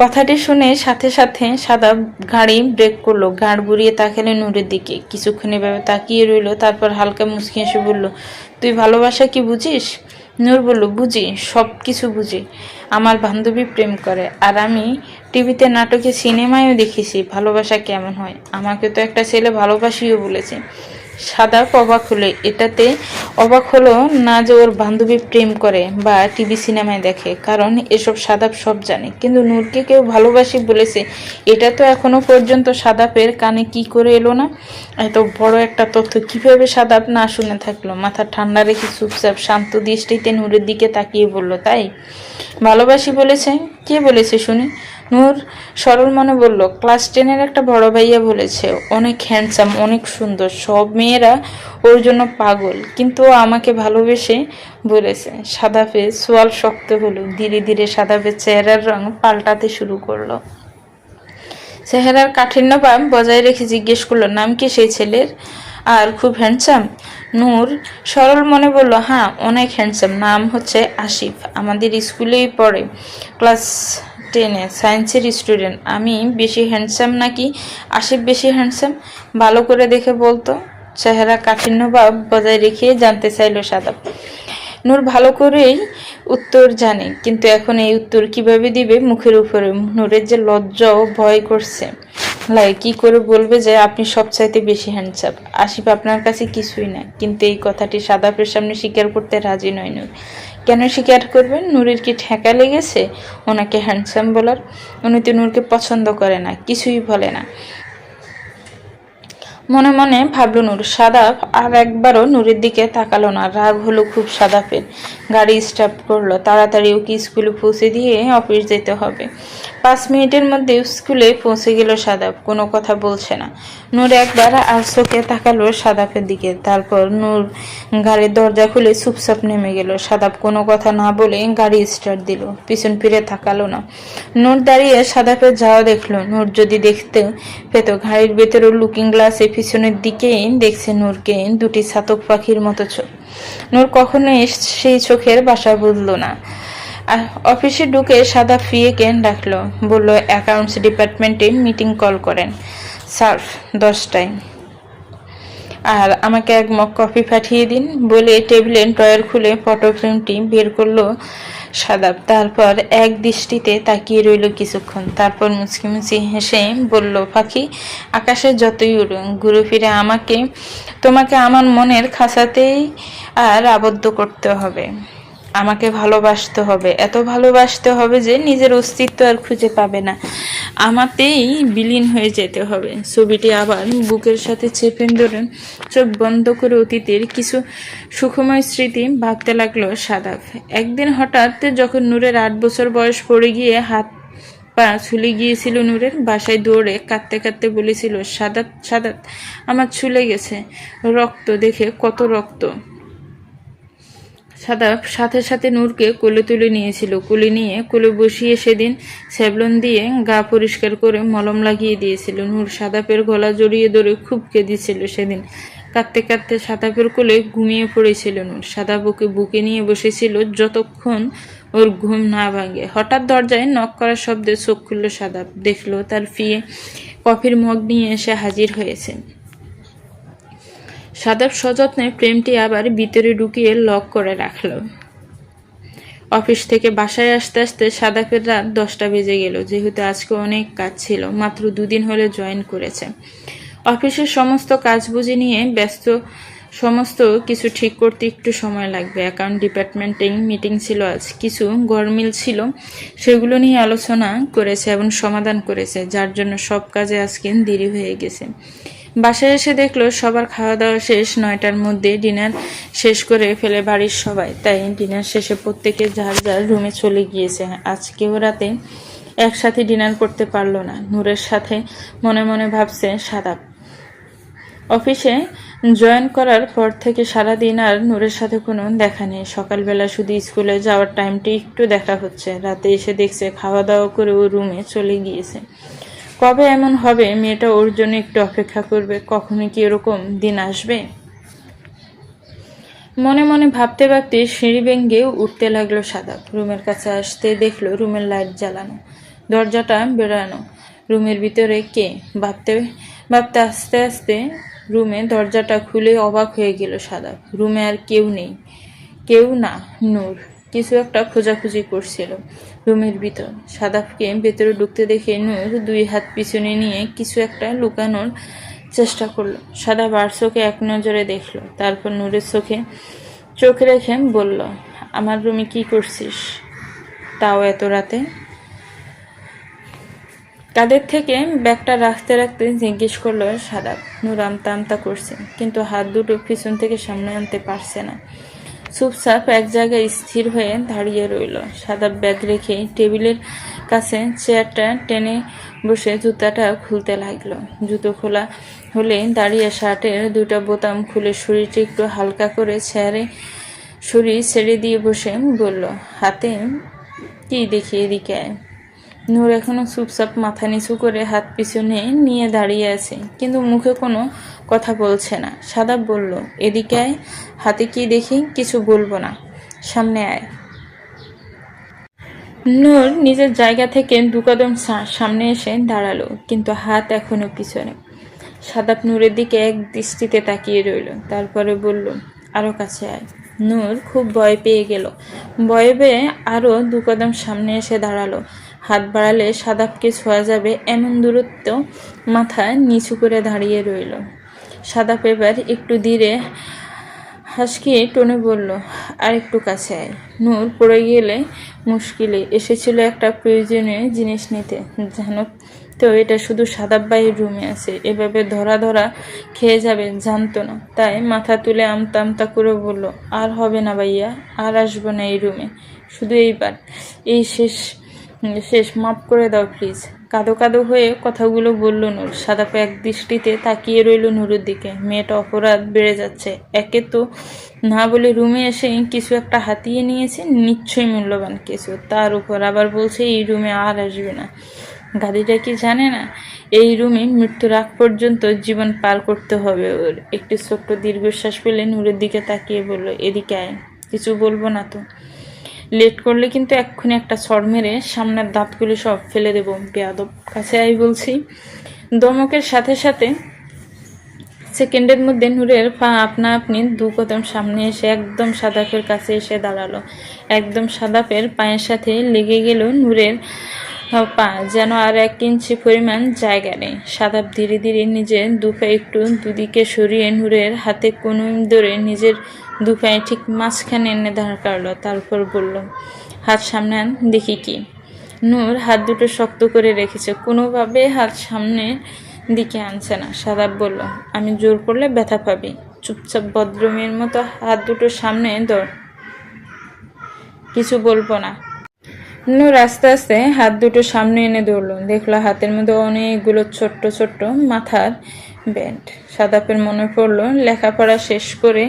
কথাটি শুনে সাথে সাথে সাদাপ গাড়ি ব্রেক করলো। গাড় বুড়িয়ে তাকালে নূরের দিকে, কিছুক্ষণ এভাবে তাকিয়ে রইল, তারপর হালকা মুচকি এসে বলল, তুই ভালোবাসা কি বুঝিস? নূর বলল, বুঝি, সব কিছু বুঝি। আমার বান্ধবী প্রেম করে, আর আমি টিভিতে, নাটকে, সিনেমায়ও দেখেছি ভালোবাসা কেমন হয়। আমাকে তো একটা ছেলে ভালোবাসিও বলেছে। সাদাপ অবাক হলো। এটাতে অবাক হলো না যে ওর বান্ধবী প্রেম করে বা টিভি সিনেমায় দেখে, কারণ এসব সাদাপ সব জানে। কিন্তু নূরকে কেউ ভালোবাসি বলেছে, এটা তো এখনো পর্যন্ত সাদাপের কানে কি করে এলো না? এত বড় একটা তথ্য কিভাবে সাদাপ না শুনে থাকলো? মাথা ঠান্ডা রেখে চুপচাপ শান্ত দৃষ্টিতে নূরের দিকে তাকিয়ে বলল, তাই ভালোবাসি বলেছে? কে বলেছে শুনি? নূর সরল মনে বলল, ক্লাস 10-এর একটা বড় ভাইয়া বলেছে, অনেক হ্যান্ডসাম, অনেক সুন্দর, সব মেয়েরা ওর জন্য পাগল, কিন্তু ও আমাকে ভালোবেসে বলেছে। সাদাপের সোয়াল শক্ত হলো। ধীরে ধীরে সাদাপের চেহারার রং পাল্টাতে শুরু করলো। চেহারার কাঠিন্য ভাব বজায় রেখে জিজ্ঞেস করলো, নাম কি সেই ছেলের? আর খুব হ্যান্ডসাম? নূর সরল মনে বলল, হ্যাঁ অনেক হ্যান্ডসাম, নাম হচ্ছে আসিফ, আমাদের স্কুলেই পড়ে, ক্লাস 10-এ, সায়েন্সের স্টুডেন্ট। আমি বেশি হ্যান্ডসাম নাকি আসিফ বেশি হ্যান্ডসাম? ভালো করে দেখে বলতো। চেহারা কাঠিন্য ভাব বজায় রেখে জানতে চাইল সাদাপ। নূর ভালো করেই উত্তর জানে, কিন্তু এখন এই উত্তর কিভাবে দিবে মুখের উপরে। নূরের যে লজ্জা ও ভয় করছে, কি করে বলবে যে আপনি সবচাইতে বেশি হ্যান্ডসাম, আসিফ আপনার কাছে কিছুই না। কিন্তু এই কথাটি সাদাপের সামনে স্বীকার করতে রাজি নয় নূর। কেন স্বীকার করবেন? নূরের কি ঠেকা লেগেছে ওনাকে হ্যান্ডসাম বলার? উনি তো নূরকে পছন্দ করে না, কিছুই বলে না। মনে মনে ভাবল নূর। সাদাপ আর একবারও নূরের দিকে তাকালো না। রাগ হলো খুব সাদাপের। গাড়ি স্টার্ট করলো। তাড়াতাড়ি ওকে স্কুলে পৌঁছে দিয়ে অফিস যেতে হবে। 5 মিনিটের মধ্যে স্কুলে পৌঁছে গেল সাদাপ। কোনো কথা বলছে না। নূর একবার আর চোখে তাকালো সাদাপের দিকে। তারপর নূর গাড়ির দরজা খুলে চুপচাপ নেমে গেল। সাদাপ কোনো কথা না বলে গাড়ি স্টার্ট দিল। পিছন ফিরে তাকালো না। নূর দাঁড়িয়ে সাদাপের যাওয়া দেখলো। নূর যদি দেখতে পেত গাড়ির ভেতরে লুকিং গ্লাসে পিছনের দিকেই দেখছে নূরকে দুটি ছাতক পাখির মতো চোখ। নূর কখনোই সেই চোখের বাসা বুঝলো না। অফিসে ঢুকে সাদা ফিয়েকে ডাকলো, বলল অ্যাকাউন্টস ডিপার্টমেন্টে মিটিং কল করেন স্যার 10টায়, আর আমাকে এক মগ কফি পাঠিয়ে দিন। বলে টেবিলে ড্রয়ার খুলে ফটো ফ্রেমটি বের করলো সাদাব। তারপর এক দৃষ্টিতে তাকিয়ে রইল কিছুক্ষণ। তারপর মুচকি মুচকি হেসে বলল, পাখি আকাশে যতই উড়ো, ঘুরে ফিরে তোমাকে আমার মনের খাঁচাতেই আর আবদ্ধ করতে হবে। আমাকে ভালোবাসতে হবে, এত ভালোবাসতে হবে যে নিজের অস্তিত্ব আর খুঁজে পাবে না, আমাতেই বিলীন হয়ে যেতে হবে। ছবিটি আবার বুকের সাথে চেপে ধরে চোখ বন্ধ করে অতীতের কিছু সুখময় স্মৃতি ভাবতে লাগলো সাদাফ। একদিন হঠাৎ যখন নূরের 8 বছর বয়স পড়ে গিয়ে হাত পা ছুলে গিয়েছিল, নূরের বাসায় দৌড়ে কাঁদতে কাঁদতে বলেছিল, সাদাত সাদাত আমার ছুলে গেছে। রক্ত দেখে, কত রক্ত। সাদাব সাথে সাথে নূরকে কোলে তুলে নিয়েছিল। কোলে নিয়ে কোলে বসিয়ে সেদিন স্যাভলন দিয়ে গা পরিষ্কার করে মলম লাগিয়ে দিয়েছিল। নূর সাদাপের গলা জড়িয়ে ধরে খুব কেঁদেছিল সেদিন। কাঁদতে কাঁদতে সাদাপের কোলে ঘুমিয়ে পড়েছিল নূর। সাদাপ ওকে বুকে নিয়ে বসেছিল যতক্ষণ ওর ঘুম না ভাঙে। হঠাৎ দরজায় নক করার শব্দে চোখ খুলল সাদাপ। দেখলো তার ফিয়ে কফির মগ নিয়ে এসে হাজির হয়েছে। সাদাব সযত্নে প্রেমটি আবার ভিতরে ঢুকিয়ে লক করে রাখল। অফিস থেকে বাসায় আসতে আসতে সাদাপের রাত 10টা বেজে গেল। যেহেতু আজকে অনেক কাজ ছিল, মাত্র 2 দিন হলে জয়েন করেছে। অফিসের সমস্ত কাজ বুঝে নিয়ে ব্যস্ত। সমস্ত কিছু ঠিক করতে একটু সময় লাগবে। অ্যাকাউন্ট ডিপার্টমেন্টে মিটিং ছিল আজ। কিছু গরমিল ছিল, সেগুলো নিয়ে আলোচনা করেছে এবং সমাধান করেছে, যার জন্য সব কাজে আজকে দেরি হয়ে গেছে। বাসায় এসে দেখলো সবার খাওয়া দাওয়া শেষ। 9টার মধ্যে ডিনার শেষ করে ফেলে বাড়ির সবাই। তাই ডিনার শেষে প্রত্যেকে যার যার রুমে চলে গিয়েছে। আজ কেউ রাতে একসাথে ডিনার করতে পারলো না। নূরের সাথে মনে মনে ভাবছে সাদাব। অফিসে জয়েন করার পর থেকে সারাদিন আর নূরের সাথে কোনো দেখা নেই। সকালবেলা শুধু স্কুলে যাওয়ার টাইমটি একটু দেখা হচ্ছে। রাতে এসে দেখছে খাওয়া দাওয়া করে ও রুমে চলে গিয়েছে। কবে এমন হবে মেয়েটা ওর জন্য একটু অপেক্ষা করবে? কখনো কি এরকম দিন আসবে? মনে মনে ভাবতে ভাবতে সিঁড়ি ভেঙে উঠতে লাগলো সাদাব। রুমের কাছে আসতে দেখলো রুমের লাইট জ্বালানো, দরজাটা বেড়ানো। রুমের ভিতরে কে? ভাবতে ভাবতে আস্তে আস্তে রুমে দরজাটা খুলে অবাক হয়ে গেল সাদাব। রুমে আর কেউ নেই। কেউ না, নূর কিছু একটা খোঁজাখুঁজি করছিল রুমের ভিতর। সাদাবকে ভেতরে ঢুকতে দেখে নূর 2 হাত পিছনে নিয়ে কিছু একটা লুকানোর চেষ্টা করলো। সাদাব আর চোখে এক নজরে দেখলো। তারপর নূরের চোখ রেখে বলল, আমার রুমে কি করছিস, তাও এত রাতে? কাঁধের থেকে ব্যাগটা রাখতে রাখতে জিজ্ঞেস করলো সাদাব। নূর আমতা আমতা করছে, কিন্তু হাত দুটো পিছন থেকে সামনে আনতে পারছে না। চুপচাপ এক জায়গায় স্থির হয়ে দাঁড়িয়ে রইল। সাদাব ব্যাগ রেখে টেবিলের কাছে চেয়ারটা টেনে বসে জুতাটা খুলতে লাগলো। জুতো খোলা হলে দাঁড়িয়ে শার্টের 2টা বোতাম খুলে শরীরটা একটু হালকা করে শরীর ছেড়ে দিয়ে বসে বলল, হাতে কি দেখি, এদিকে আয়। নূর এখনো চুপচাপ মাথা নিচু করে হাত পিছনে নিয়ে দাঁড়িয়ে আছে, কিন্তু মুখে কোনো কথা বলছে না। সাদাব বলল, এদিকে আয়। হাতে কি দেখি? কিছু বলবো না, সামনে আয়। নূর নিজের জায়গা থেকে 2 কদম সামনে এসে দাঁড়ালো, কিন্তু হাত এখনো পিছনে। সাদাব নূরের দিকে এক দৃষ্টিতে তাকিয়ে রইল। তারপরে বলল, আরো কাছে আয়। নূর খুব ভয় পেয়ে গেল। ভয়ে পেয়ে আরো 2 কদম সামনে এসে দাঁড়ালো। হাত বাড়ালে সাদাবকে ছোঁয়া যাবে এমন দূরত্ব, মাথা নিচু করে দাঁড়িয়ে রইল। সাদাব এবার একটু ধীরে হাসকিয়ে টোনে বলল, আর একটু কাছে আয়। নূর পড়ে গেলে মুশকিলে এসেছিল একটা প্রয়োজনীয় জিনিস নিতে। জানো তো এটা শুধু সাদাব ভাইয়ের রুমে আছে, এভাবে ধরা ধরা খেয়ে যাবে জানতো না। তাই মাথা তুলে আমতা আমতা করে বলল, আর হবে না ভাইয়া, আর আসবো না এই রুমে, শুধু এইবার, এই শেষ শেষ মাফ করে দাও প্লিজ। কাঁদো কাঁদো হয়ে কথাগুলো বলল নূর। সাদাপ এক দৃষ্টিতে তাকিয়ে রইল নূরের দিকে। মেয়েটা অপরাধ বেড়ে যাচ্ছে। একে তো না বলে রুমে এসে কিছু একটা হাতিয়ে নিয়েছে, নিশ্চয়ই মূল্যবান কিছু, তার উপর আবার বলছে এই রুমে আর আসবে না। গাদিটা কি জানে না এই রুমে মৃত্যুর আগ পর্যন্ত জীবন পার করতে হবে ওর? একটি ছোট্ট দীর্ঘশ্বাস ফেলে নূরের দিকে তাকিয়ে বলল, এদিকে আয়। কিছু বলবো না তো? লেট করলে কিন্তু এক্ষুনি একটা ছড় মেরে সামনের দাঁতগুলি সব ফেলে দেবো। বেয়াদব, কাছে আই বলছি। দমকের সাথে সাথে সেকেন্ডের মধ্যে নূরের পা আপনা আপনি 2 কদম সামনে এসে একদম সাদাপের কাছে এসে দাঁড়ালো। একদম সাদাপের পায়ের সাথে লেগে গেল নূরের পা, যেন আর 1 ইঞ্চি পরিমাণ জায়গা নেই। সাদাপ ধীরে ধীরে নিজের 2 পা একটু দুদিকে সরিয়ে নূরের হাতে কনুই ধরে নিজের 2 পায়ে ঠিক মাঝখানে এনে দাঁড় করালো। তারপর বলল, হাত সামনে আন দেখি কি। নূর হাত দুটো শক্ত করে রেখেছে, কোনোভাবে হাত সামনের দিকে আনছে না। সাদাব বলল, আমি জোর করলে ব্যথা পাবি, চুপচাপ ভদ্রমের মতো হাত দুটো সামনে ধর, কিছু বলবো না। নূর আস্তে আস্তে হাত দুটো সামনে এনে ধরলো। দেখলো হাতের মধ্যে অনেকগুলো ছোট্ট ছোট্ট মাথার ব্যান্ড। সাদাপের মনে পড়লো লেখাপড়া শেষ করে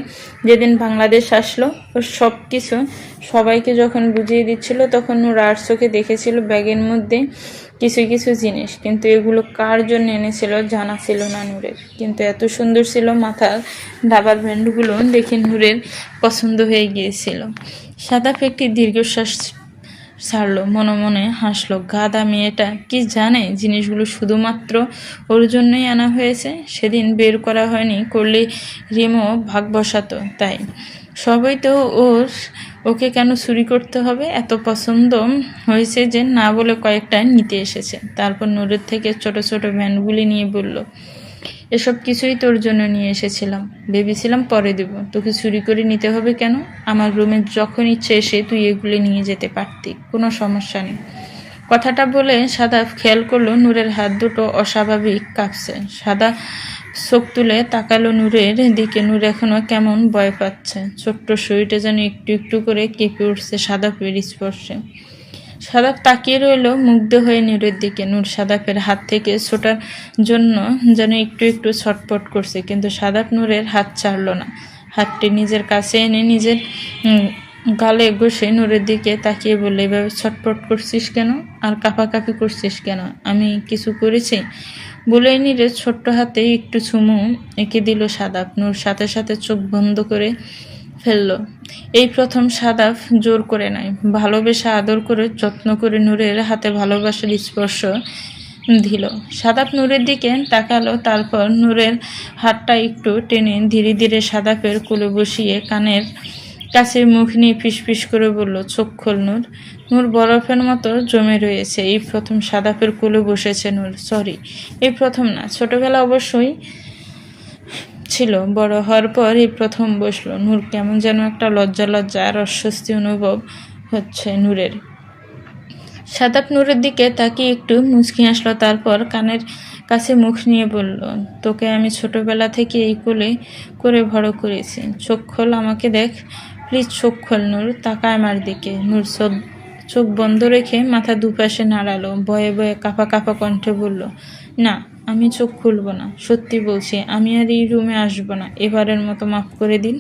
যেদিন বাংলাদেশ আসলো, ওর সব কিছু সবাইকে যখন বুঝিয়ে দিচ্ছিল, তখন নূর আর চোখে দেখেছিল ব্যাগের মধ্যে কিছু কিছু জিনিস, কিন্তু এগুলো কার জন্য এনেছিল জানা ছিল না নূরের। কিন্তু এত সুন্দর ছিল মাথার ডাবার ব্যান্ডগুলো, দেখে নূরের পছন্দ হয়ে গিয়েছিল। সাদাপ একটি দীর্ঘশ্বাস ছাড়লো, মনে মনে হাসলো। গাদা মেয়েটা কি জানে জিনিসগুলো শুধুমাত্র ওর জন্যই আনা হয়েছে। সেদিন বের করা হয়নি, করলে রিমো ভাগ বসাতো। তাই সবাই তো ওকে কেন চুরি করতে হবে? এত পছন্দ হয়েছে যে না বলে কয়েকটা নিতে এসেছে। তারপর নূরের থেকে ছোট ছোট ভ্যানগুলি নিয়ে বলল, এসব কিছুই তোর জন্য নিয়ে এসেছিলাম, ভেবেছিলাম পরে দেব, তোকে চুরি করে নিতে হবে কেন? আমার রুমে যখন ইচ্ছে এসে তুই এগুলি নিয়ে যেতে পারতি, কোনো সমস্যা নেই। কথাটা বলে সাদা খেয়াল করলো নূরের হাত দুটো অস্বাভাবিক কাঁপছে। সাদা চোখ তুলে তাকালো নূরের দিকে। নূর এখনো কেমন ভয় পাচ্ছে, ছোট্ট শরীরটা যেন একটু একটু করে কেঁপে উঠছে সাদাপের স্পর্শে। সাদাপ তাকিয়ে রইল মুগ্ধ হয়ে নূরের দিকে। নূর সাদাপের হাত থেকে ছোটার জন্য যেন একটু একটু ছটপট করছে, কিন্তু সাদাপ নূরের হাত ছাড়ল না। হাতটি নিজের কাছে এনে নিজের গালে ঘষে নূরের দিকে তাকিয়ে বললে, এভাবে ছটপট করছিস কেন আর কাঁপাকাঁপি করছিস কেন? আমি কিছু করেছি? বলেই নীরের ছোট্ট হাতে একটু চুমু এঁকে দিল সাদাপ। নূর সাথে সাথে চোখ বন্ধ করে ফেলল। এই প্রথম সাদাপ জোর করে নয়, ভালোবেসে আদর করে যত্ন করে নূরের হাতে ভালোবাসার স্পর্শ দিল। সাদাপ নূরের দিকে তাকালো, তারপর নূরের হাতটা একটু টেনে ধীরে ধীরে সাদাপের কোলে বসিয়ে কানের কাছে মুখ নিয়ে ফিসফিস করে বলল, চোখ খোল নূর। নূর বরফের মতো জমে রয়েছে। এই প্রথম সাদাপের কোলে বসেছে নূর। সরি, এই প্রথম না, ছোটবেলা অবশ্যই ছিল, বড় হওয়ার পর এই প্রথম বসলো। নূর কেমন যেন একটা লজ্জা লজ্জা আর অস্বস্তি অনুভব হচ্ছে নূরের। সাদাপ নূরের দিকে তাকিয়ে একটু মুচকি আসলো, তারপর কানের কাছে মুখ নিয়ে বলল, তোকে আমি ছোটবেলা থেকে এই কোলে করে বড় করেছি। চোখ খোল, আমাকে দেখ প্লিজ, চোখ খোল নূর, তাকায় আমার দিকে। নূর চোখ বন্ধ রেখে মাথা দুপাশে নাড়ালো, ভয়ে ভয়ে কাঁপা কাঁপা কণ্ঠে বলল, না, আমি চোখ খুলবো না, সত্যি বলছি, আমি আর এই রুমে আসবো না, এবারের মতো মাফ করে দিন,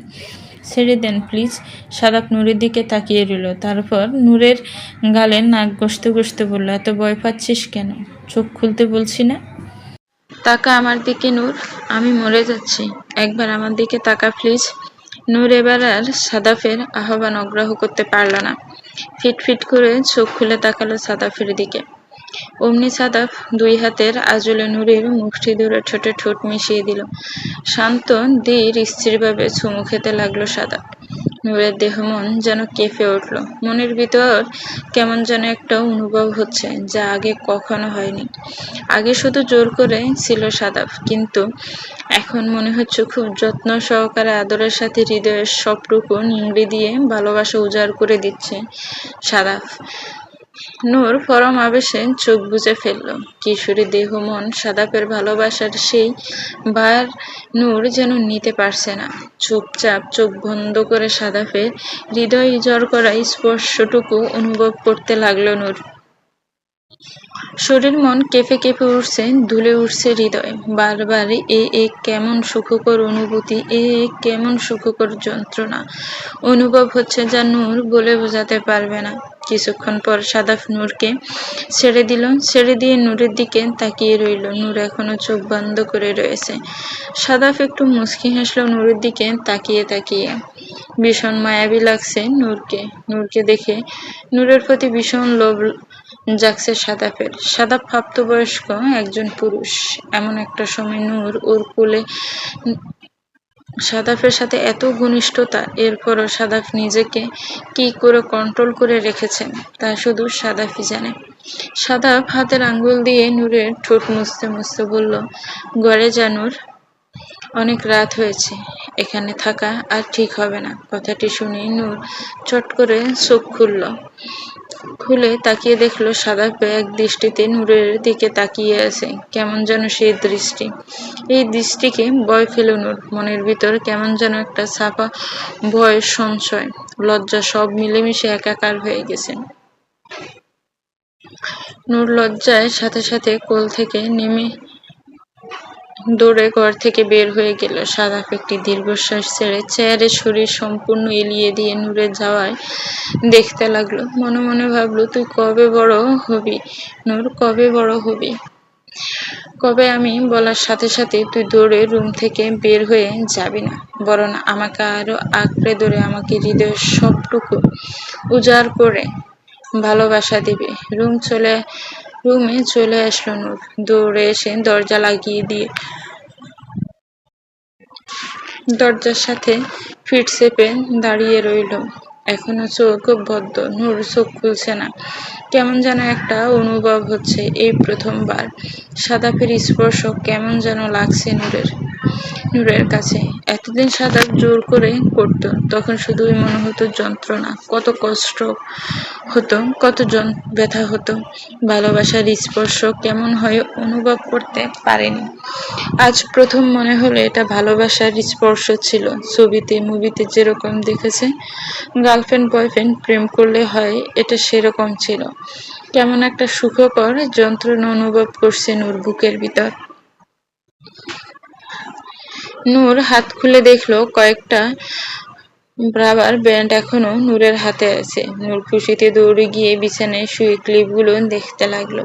ছেড়ে দেন প্লিজ। সাদাপ নূরের দিকে তাকিয়ে রইল, তারপর নূরের গালে নাক ঘষতে ঘষতে বলল, এত ভয় পাচ্ছিস কেন? চোখ খুলতে বলছি না? তাকা আমার দিকে নূর, আমি মরে যাচ্ছি, একবার আমার দিকে তাকা প্লিজ। নূর এবার আর সাদাফের আহ্বান অগ্রাহ্য করতে পারল না। ফিট করে চোখ খুলে তাকালো সাদাফের দিকে। অমনি সাদাফ 2 হাতের আঁচলে নূরের মুষ্টি ধরে ঠোঁটে ঠোঁট মিশিয়ে দিল। শান্ত ধীর স্থিরভাবে চুমু খেতে লাগলো সাদাফ। নূরের দেহ মন যেন কেঁপে উঠল। মনের ভিতর কেমন যেন একটা অনুভব হচ্ছে, যা আগে কখনো হয়নি। আগে শুধু জোর করে ছিল সাদাফ, কিন্তু এখন মনে হচ্ছে খুব যত্ন সহকারে আদরের সাথে হৃদয়ের সবটুকু নিংড়ে দিয়ে ভালোবাসা উজাড় করে দিচ্ছে সাদাফ। নূর পরম আবেশে চোখ বুজে ফেলল। কিশোরী দেহ মন সাদাফের ভালোবাসার সেই ভার নূর যেন নিতে পারছে না। চুপচাপ চোখ বন্ধ করে সাদাফের হৃদয় জড় করা স্পর্শটুকু অনুভব করতে লাগলো নূর। শরীর মন কেঁপে কেঁপে উঠছে, দুলে উঠছে হৃদয়। বারবার এ কেমন সুখকর অনুভূতি, কেমন সুখকর যন্ত্রণা অনুভব হচ্ছে, যা নূর বলে বোঝাতে পারবে না। কিছুক্ষণ পর সাদাফ নূরকে ছেড়ে দিল। ছেড়ে দিয়ে নূরের দিকে তাকিয়ে রইল। নূর এখনো চোখ বন্ধ করে রয়েছে। সাদাফ একটু মুচকি হাসলো নূরের দিকে তাকিয়ে তাকিয়ে। ভীষণ মায়াবী লাগছে নূরকে। নূরকে দেখে নূরের প্রতি ভীষণ লোভ জাগছে সাদাফের। সাদাফ প্রাপ্তবয়স্ক একজন পুরুষ। এমন একটা সময় নূর ওর কোলে, সাদাফের সাথে এত ঘনিষ্ঠতা। এরপরও সাদাফ নিজেকে কি করে কন্ট্রোল করে রেখেছেন তা শুধু সাদাফই জানে। সাদাফ হাতের আঙ্গুল দিয়ে নূরের ঠোঁট মুছতে মুছতে বলল, ঘরে যা নূর, অনেক রাত হয়েছে, এখানে থাকা আর ঠিক হবে না। কথাটি শুনে নূর চট করে চোখ খুলে তাকিয়ে দেখলো সাদাফ এক দৃষ্টিতে নূরের দিকে তাকিয়ে আছে। কেমন যেন সেই দৃষ্টি। এই দৃষ্টিকে ভয় পেল নূর। মনের ভিতর কেমন যেন একটা ছাপা ভয়, সংশয়, লজ্জা সব মিলেমিশে একাকার হয়ে গেছে। নূর লজ্জায় সাথে সাথে কোল থেকে নেমে দৌড়ে ঘর থেকে বের হয়ে গেল। সাদাফ একটি দীর্ঘশ্বাস ছেড়ে চেয়ারে শরীর সম্পূর্ণ এলিয়ে দিয়ে নূরের যাওয়ায় দেখতে লাগলো। মনে মনে ভাবলো, তুই কবে বড় হবি নূর, কবে বড় হবি? কবে আমি বলার সাথে সাথে তুই দৌড়ে রুম থেকে বের হয়ে যাবি না, বরং আমাকে আরো আঁকড়ে ধরে আমাকে হৃদয়ের সবটুকু উজাড় করে ভালোবাসা দিবি। রুমে চলে আসলো নূর। দৌড়ে এসে দরজা লাগিয়ে দিয়ে দরজার সাথে ফিট চেপে দাঁড়িয়ে রইল। এখনো চোখ বদ্ধ। নূর চোখ খুলছে না। কেমন যেন একটা অনুভব হচ্ছে, এই প্রথমবার সাদাফের স্পর্শ কেমন যেন লাগছে নূরের কাছে। এতদিন সাদাফ জোর করে করত, তখন শুধুই মনে হতো যন্ত্রণা, কত কষ্ট হতো, কত ব্যথা হতো। ভালোবাসার স্পর্শ কেমন হয় অনুভব করতে পারেনি। আজ প্রথম মনে হলো এটা ভালোবাসার স্পর্শ ছিল। ছবিতে মুভিতে যেরকম দেখেছে গার্লফ্রেন্ড বয়ফ্রেন্ড প্রেম করলে হয়, এটা সেরকম ছিল। কেমন একটা সুখকর যন্ত্রণা অনুভব করছে নূর বুকের ভিতর। নূর হাত খুলে দেখলো কয়েকটা রাবার ব্যান্ড এখনো নূরের হাতে আছে। নূর খুশিতে দৌড়ে গিয়ে বিছানায় শুয়ে ক্লিপগুলো দেখতে লাগলো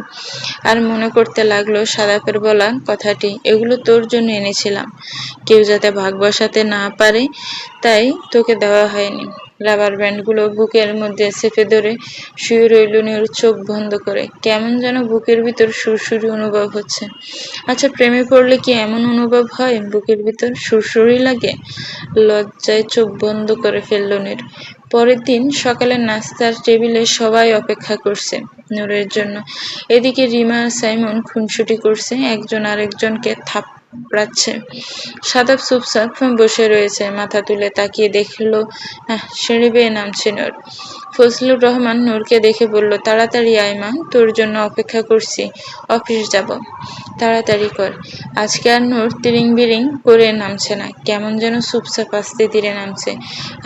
আর মনে করতে লাগলো সাদাফের বলা কথাটি, এগুলো তোর জন্য এনেছিলাম, কেউ যাতে ভাগ বসাতে না পারে তাই তোকে দেওয়া হয়নি। রাবার ব্যান্ডগুলো বুকের মধ্যে চেপে ধরে শুয়ে রইল নূর চোখ বন্ধ করে। কেমন যেন বুকের ভিতর সুরসুরি অনুভব হচ্ছে। আচ্ছা, প্রেমে পড়লে কি এমন অনুভব হয়? বুকের ভিতর সুরসুরি লাগে? লজ্জায় চোখ বন্ধ করে ফেলল নূর। পরের দিন সকালে নাস্তার টেবিলে সবাই অপেক্ষা করছে নূরের জন্য। এদিকে রিমা আর সাইমন খুনসুটি করছে, একজন আরেকজনকে থাপড়াচ্ছে। সাদাফ চুপচাপ বসে রয়েছে, মাথা তুলে তাকিয়ে দেখলো সিঁড়ি বেয়ে নামছে নূর। ফজলুর রহমান নূরকে দেখে বলল, তাড়াতাড়ি আয় মা, তোর জন্য অপেক্ষা করছি, অফিস যাব, তাড়াতাড়ি কর। আজকে আর নূর তিরিং বিরিং করে নামছে না, কেমন যেন চুপচাপ আস্তে ধীরে নামছে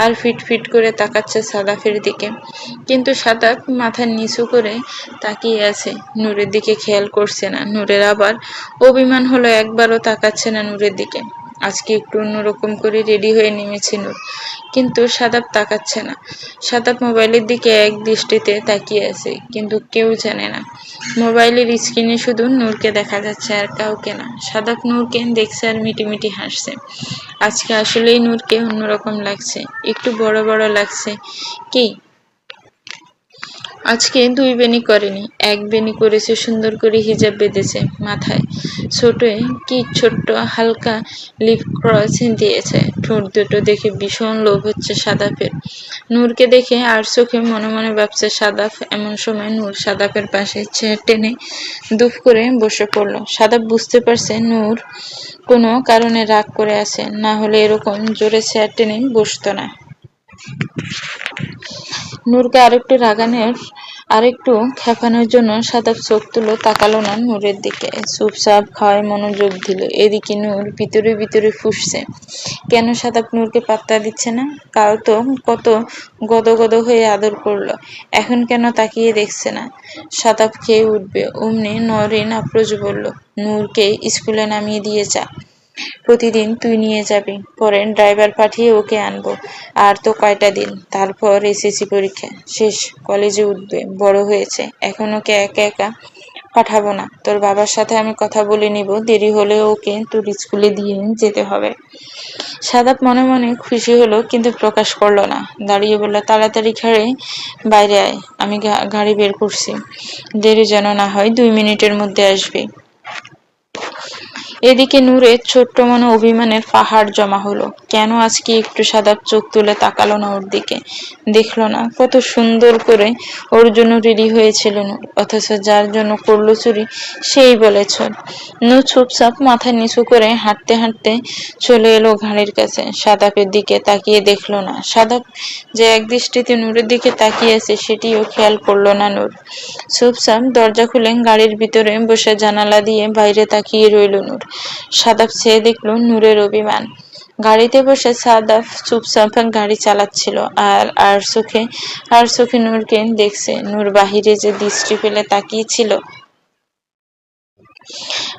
আর ফিট ফিট করে তাকাচ্ছে সাদাফের দিকে। কিন্তু সাদাফ মাথা নিচু করে তাকিয়ে আছে, নূরের দিকে খেয়াল করছে না। নূরের আবার অভিমান হলো, একবারও তাকাচ্ছে না নূরের দিকে। আজকে একটু অন্যরকম করে রেডি হয়ে নেমেছে নূর, কিন্তু সাদাফ তাকাচ্ছে না। সাদাফ মোবাইলের দিকে এক দৃষ্টিতে তাকিয়ে আছে, কিন্তু কেউ জানে না মোবাইলের স্ক্রিনে শুধু নূরকে দেখা যাচ্ছে আর কাউকে না। সাদাফ নূরকে দেখছে আর মিটিমিটি হাসছে। আজকে আসলেই নূরকে অন্যরকম লাগছে, একটু বড় বড় লাগছে। কি আজকে 2 বেনি করেনি, 1 বেনি করেছে। সুন্দর করে হিজাব বেঁধেছে মাথায়। কি ছোট্ট হালকা লিপ ক্রস দিয়েছে। ঠোঁট দুটো দেখে ভীষণ লোভ হচ্ছে সাদাফের। নূরকে দেখে আর চোখে মনে মনে ভাবছে সাদাফ। এমন সময় নূর সাদাফের পাশে চেয়ার টেনে দুফ করে বসে পড়ল। সাদাফ বুঝতে পারছে নূর কোনো কারণে রাগ করে আছে, না হলে এরকম জোরে চেয়ার টেনে বসতো না। নূরকে আরেকটু খেপানোর জন্য সাদাব চোখ তুলো, তাকালো না নূরের দিকে। চুপচাপ খাওয়ায় মনোযোগ দিল। এদিকে নূর ভিতরে ভিতরে ফুঁসছে, কেন সাদাব নূরকে পাত্তা দিচ্ছে না? কাল তো কত গদগদ হয়ে আদর করলো, এখন কেন তাকিয়ে দেখছে না? সাদাব খেয়ে উঠবে অমনি নরেন আপ্রোচ বলল, নূরকে স্কুলে নামিয়ে দিয়ে যা। প্রতিদিন তুই নিয়ে যাবি, পরে ড্রাইভার পাঠিয়ে ওকে আনবো। আর তো কয়টা দিন, তারপর এসএসসি পরীক্ষা শেষ, কলেজে উঠবে, বড় হয়েছে। এখন ওকে একা একা পাঠাবো না, তোর বাবার সাথে আমি কথা বলে নিব, দেরি হলে ওকে তোর স্কুলে দিয়ে যেতে হবে। সাদাব মনে মনে খুশি হলো, কিন্তু প্রকাশ করলো না। দাঁড়িয়ে বলল, তাড়াতাড়ি বাইরে আয়, আমি গাড়ি বের করছি, দেরি যেন না হয়, 2 মিনিটের মধ্যে আসবি। এদিকে নূরের ছোট্ট মনে অভিমানের পাহাড় জমা হলো। কেন আজকে একটু সাদাব চোখ তুলে তাকালো না ওর দিকে, দেখলো না কত সুন্দর করে ওর জন্য রেডি হয়েছিল নূর, অথচ যার জন্য করলো চুরি সেই বলে চোর। নূর চুপচাপ মাথা নিচু করে হাঁটতে হাঁটতে চলে এলো ঘাড়ির কাছে। সাদাপের দিকে তাকিয়ে দেখলো না। সাদাপ যে একদৃষ্টিতে নূরের দিকে তাকিয়ে আছে সেটিও খেয়াল করলো না নূর। চুপচাপ দরজা খুলে গাড়ির ভিতরে বসে জানালা দিয়ে বাইরে তাকিয়ে রইল নূর। সাদাব চেয়ে দেখলো নূরের অভিমান। গাড়িতে বসে সাদাব চুপচাপ গাড়ি চালাচ্ছিল, আর চোখে নূরকে দেখছে। নূর বাহিরে যে দৃষ্টি ফেলে তাকিয়েছিল,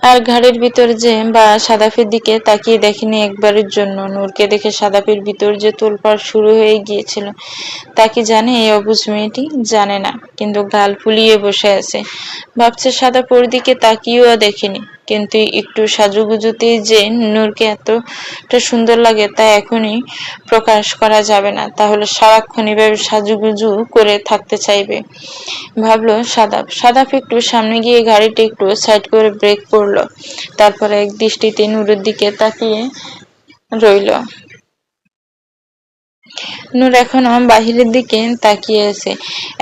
আর ঘাড়ের ভিতর যে বা সাদাফের দিকে তাকিয়ে দেখেনি একবারের জন্য। নূরকে দেখে সাদাফের ভিতর যে তোলপাড় শুরু হয়ে গিয়েছিল, তা কি জানে এই অবুঝ মেয়েটি? জানে না, কিন্তু গাল ফুলিয়ে বসে আছে। ভাবছে সাদাফ ওর দিকে তাকিয়েও দেখেনি, কিন্তু একটু সাজুগুজুতেই যে নূরকে এতটা সুন্দর লাগে তা এখনই প্রকাশ করা যাবে না, তাহলে সারাক্ষণ এভাবে সাজুগুজু করে থাকতে চাইবে, ভাবলো সাদাফ। সাদাফ একটু সামনে গিয়ে গাড়িটা একটু সাইড করে ব্রেক করলো, তারপরে এক দৃষ্টিতে নূরের দিকে তাকিয়ে রইল। নূর এখনো বাহিরের দিকে তাকিয়ে আছে,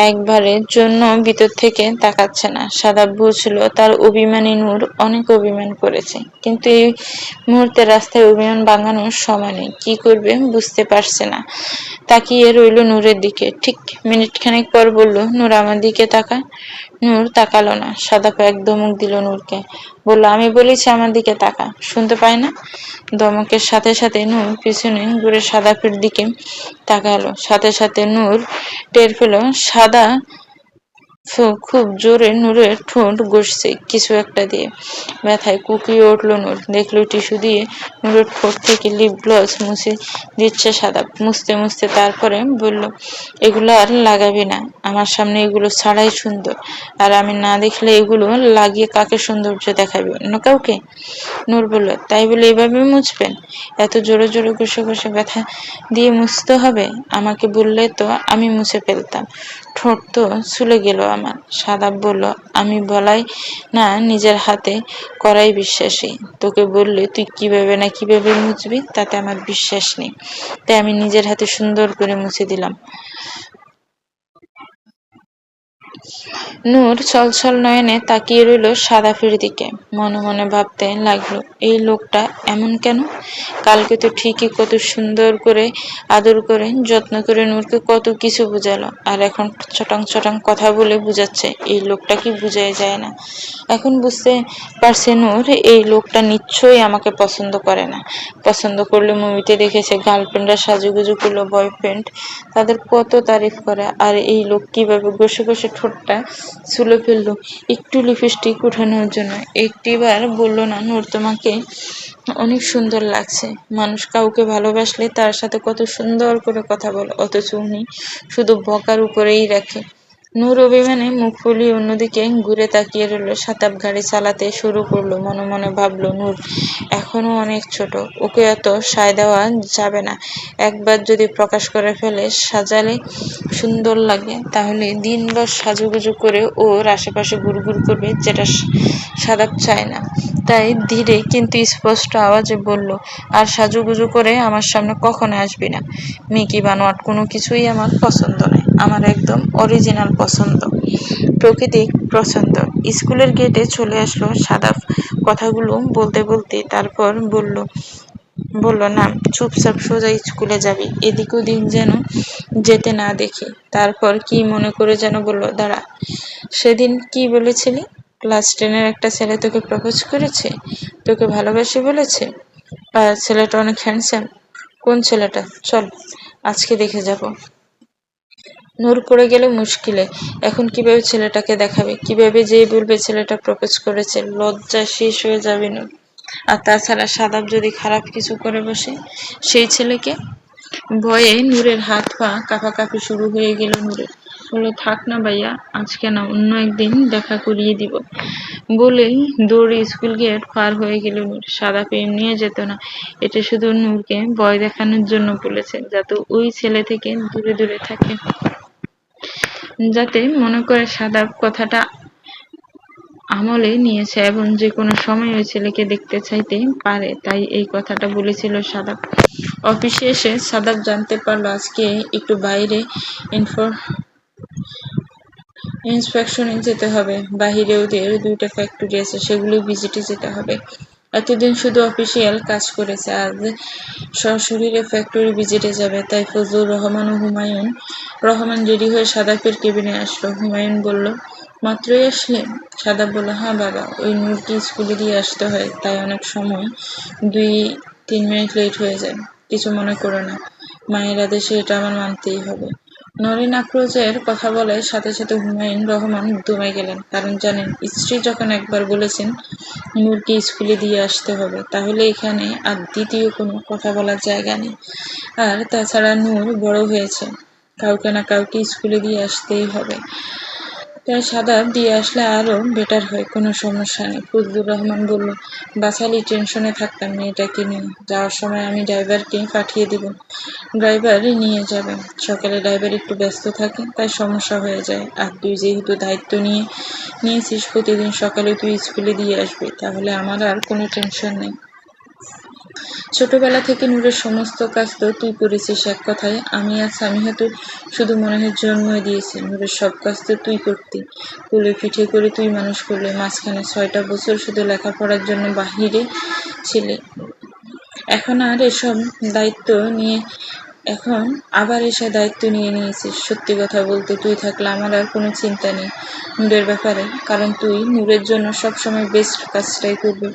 একবারের জন্য ভিতর থেকে তাকাচ্ছে না। সাদাব বুঝলো তার অভিমানী নূর অনেক অভিমান করেছে, কিন্তু এই মুহূর্তে রাস্তায় অভিমান ভাঙানোর সময় নেই। কি করবে বুঝতে পারছে না, তাকিয়ে রইল নূরের দিকে। ঠিক মিনিটখানেক পর বলল, নূর আমার দিকে তাকা। নূর তাকালো না। সাদাপ এক ধমক দিল নূরকে, বলল, আমি বলেছি আমার দিকে তাকা, শুনতে পায় না? ধমকের সাথে সাথে নূর পিছনে ঘুরে সাদাপের দিকে তাকালো। সাথে সাথে নূর টের পেল সাদা খুব জোরে নূরের ঠোঁট ঘষছে কিছু একটা দিয়ে। ব্যথায় কুঁকড়িয়ে উঠল নূর। দেখলো টিস্যু দিয়ে নূরের ঠোঁট থেকে লিপ গ্লস মুছে দিচ্ছে সাদাপ। মুছতে মুছতে তারপরে বলল, এগুলো আর লাগাবি না, আমার সামনে এগুলো ছাড়াই সুন্দর, আর আমি না দেখলে এগুলো লাগিয়ে কাকে সৌন্দর্য দেখাবি, অন্য কাউকে? নূর বলল, তাই বলে এভাবে মুছবেন? এত জোরে জোরে ঘষে ঘষে ব্যথা দিয়ে মুছতে হবে? আমাকে বললে তো আমি মুছে ফেলতাম, ঠোঁট তো ছুলে গেল আমার। সাদাব বলল, আমি বলাই না নিজের হাতে করাই বিশ্বাসী, তোকে বললে তুই কিভাবে না কিভাবে মুছবি তাতে আমার বিশ্বাস নেই, তাই আমি নিজের হাতে সুন্দর করে মুছে দিলাম। নূর ছলছল নয়নে তাকিয়ে রইল সাদাফের দিকে। মনে মনে ভাবতে লাগলো, এই লোকটা এমন কেন? কালকে তো ঠিকই কত সুন্দর করে আদর করে যত্ন করে নূরকে কত কিছু বুঝালো, আর এখন চটাং চটাং কথা বলে বুঝাচ্ছে। এই লোকটা কি বুঝাই যায় না? এখন বুঝতে পারছে নূর এই লোকটা নিশ্চয়ই আমাকে পছন্দ করে না। পছন্দ করলে মুভিতে দেখেছে গার্লফ্রেন্ডরা সাজুগুজু করলো, বয়ফ্রেন্ড তাদের কত তারিফ করে, আর এই লোক কিভাবে বসে বসে ঠোঁটটা ছুলে ফেললো একটু লিপস্টিক উঠানোর জন্য। একটিবার বললো না, নূর তোমাকে অনেক সুন্দর লাগছে। মানুষ কাউকে ভালোবাসলে তার সাথে কত সুন্দর করে কথা বলে, অথচ উনি শুধু বকার উপরেই রাখে। নূর অভিমানে মুখ ফুলিয়ে অন্যদিকে ঘুরে তাকিয়ে রইল। সাতাব গাড়ি চালাতে শুরু করলো। মনে মনে ভাবলো, নূর এখনো অনেক ছোট, ওকে এত সায় দেওয়া যাবে না। একবার যদি প্রকাশ করে ফেলে, সাজালে সুন্দর লাগে, তাহলে দিনভর সাজুগুজু করে ওর আশেপাশে ঘুরঘুর করবে, যেটা সাদাব চায় না। তাই ধীরে কিন্তু স্পষ্ট আওয়াজে বলল, আর সাজুগুজু করে আমার সামনে কখনো আসবি না। মিকি বানোয়াট কোনো কিছুই আমার পছন্দ নয়। আমার একদম অরিজিনাল পছন্দ, প্রকৃতিক পছন্দ। স্কুলের গেটে চলে আসলো সাদাব। কথাগুলো বলতে বলতে তারপর বলল, না, চুপচাপ সোজা স্কুলে যাবি, এদিক ওদিক যেন যেতে না দেখি। তারপর কি মনে করে যেন বলল, দাঁড়া, সেদিন কি বলেছিলি? ক্লাস 10-এর একটা ছেলে তোকে প্রপোজ করেছে, তোকে ভালোবাসি বলেছে, আর ছেলেটা অনেক হ্যান্ডসাম। কোন ছেলেটা? চল, আজকে দেখে যাব। নূর পড়ে গেল মুশকিলে। এখন কিভাবে ছেলেটাকে দেখাবে? কিভাবে যেই বলবে ছেলেটা প্রপোজ করেছে? লজ্জায় শেষ হয়ে যাবে নূর। আর তাছাড়া সাদাব যদি খারাপ কিছু করে বসে, সেই ছেলেকে? ভয়ে নূরের হাত পা কাঁপাকাঁপি শুরু হয়ে গেল নূরের। বলল, থাক না ভাইয়া, আজকে না, অন্য একদিন দেখা করিয়ে দিব। বলেই দৌড়ে স্কুল গেট পার হয়ে গেল নূর। সাদাব এমনিও যেত না, এটা শুধু নূরকে ভয় দেখানোর জন্য বলেছে, যাতে ওই ছেলে থেকে দূরে দূরে থাকে, যাতে মনে করে সাদাব কথাটা আমলে নিয়েছে এবং যে কোনো সময় ওই ছেলেকে দেখতে চাইতে পারে। তাই এই কথাটা বলেছিল সাদাব। অফিসে এসে সাদাব জানতে পারলো আজকে একটু বাইরে ইন্সপেকশনে যেতে হবে। বাহিরে ওদের 2টা ফ্যাক্টরি আছে, সেগুলো ভিজিটে যেতে হবে। এতদিন শুধু অফিসিয়াল কাজ করেছে, আজ সশরীরে ফ্যাক্টরি ভিজিটে যাবে। তাই ফজলুর রহমান ও হুমায়ুন রহমান রেডি হয়ে সাদাবের কেবিনে আসলো। হুমায়ুন বলল, মাত্রই আসলে? সাদাব বলল, হ্যাঁ বাবা, ওই নূরকে স্কুলে দিয়ে আসতে হয়, তাই অনেক সময় 2-3 মিনিট লেট হয়ে যায়। কিছু মনে করো না, মায়ের আদেশে এটা আমার মানতেই হবে। নলিন আক্রোশের কথা বলার সাথে সাথে হুমায়ুন রহমান দমে গেলেন, কারণ জানেন, স্ত্রী যখন একবার বলেছেন নূরকে স্কুলে দিয়ে আসতে হবে, তাহলে এখানে আর দ্বিতীয় কোনো কথা বলার জায়গা নেই। আর তাছাড়া নূর বড় হয়েছে, কাউকে না কাউকে স্কুলে দিয়ে আসতেই হবে। তাই সাদাব দিয়ে আসলে আরো বেটার হয়, কোনো সমস্যা নেই। ফজলুর রহমান বলল, বাছালি টেনশনে থাকতাম মেয়েটাকে নিয়ে, যাওয়ার সময় আমি ড্রাইভারকে পাঠিয়ে দিব, ড্রাইভার নিয়ে যাবে। সকালে ড্রাইভার একটু ব্যস্ত থাকে, তাই সমস্যা হয়ে যায়। আর তুই যেহেতু দায়িত্ব নিয়েছিস, প্রতিদিন সকালে তুই স্কুলে দিয়ে আসবি, তাহলে আমার আর কোনো টেনশন নেই। ছোটবেলা থেকে নূরের সমস্ত কাজ তো তুই করেছিস। এক কথায় আমি আর সামিহা তো শুধু মনে হয় জন্মই দিয়েছি, নূরের সব কাজ তো তুই করতি, কোলে পিঠে করে তুই মানুষ করলে। মাঝখানে 6টা বছর শুধু লেখাপড়ার জন্য বাহিরে ছিলে, এখন আর এসব দায়িত্ব নিয়ে এখন আবার এসে দায়িত্ব নিয়ে নিয়েছিস। সত্যি কথা বলতে, তুই থাকলে আমার আর কোনো চিন্তা নেই নূরের ব্যাপারে, কারণ তুই নূরের জন্য সবসময় বেস্ট কাজটাই করবি।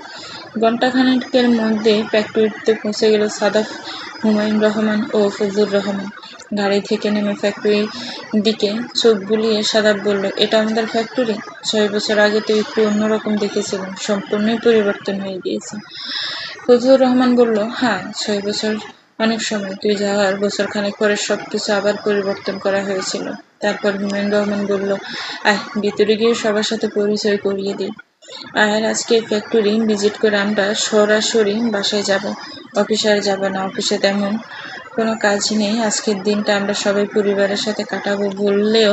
ঘণ্টাখানেকের মধ্যে ফ্যাক্টরিতে পৌঁছে গেল সাদাব, হুমায়ুন রহমান ও ফজলুর রহমান। গাড়ি থেকে নেমে ফ্যাক্টরির দিকে চোখ বুলিয়ে সাদাব বলল, এটা আমাদের ফ্যাক্টরি? 6 বছর আগে তো একটু অন্যরকম দেখেছিলাম, সম্পূর্ণই পরিবর্তন হয়ে গিয়েছে। ফজলুর রহমান বলল, হ্যাঁ, 6 বছর অনেক সময়, তুই যাওয়ার বছরখানেক পরে সবকিছু আবার পরিবর্তন করা হয়েছিল। তারপর হুমায়ুন রহমান বলল, আয় ভিতরে গিয়ে সবার সাথে পরিচয় করিয়ে দিই। আর আজকে ফ্যাক্টরি ভিজিট করে আমরা সরাসরি বাসায় যাব, অফিসে আর যাব না। অফিসে তেমন কোনো কাজ নেই, আজকের দিনটা আমরা সবাই পরিবারের সাথে কাটাবো বললে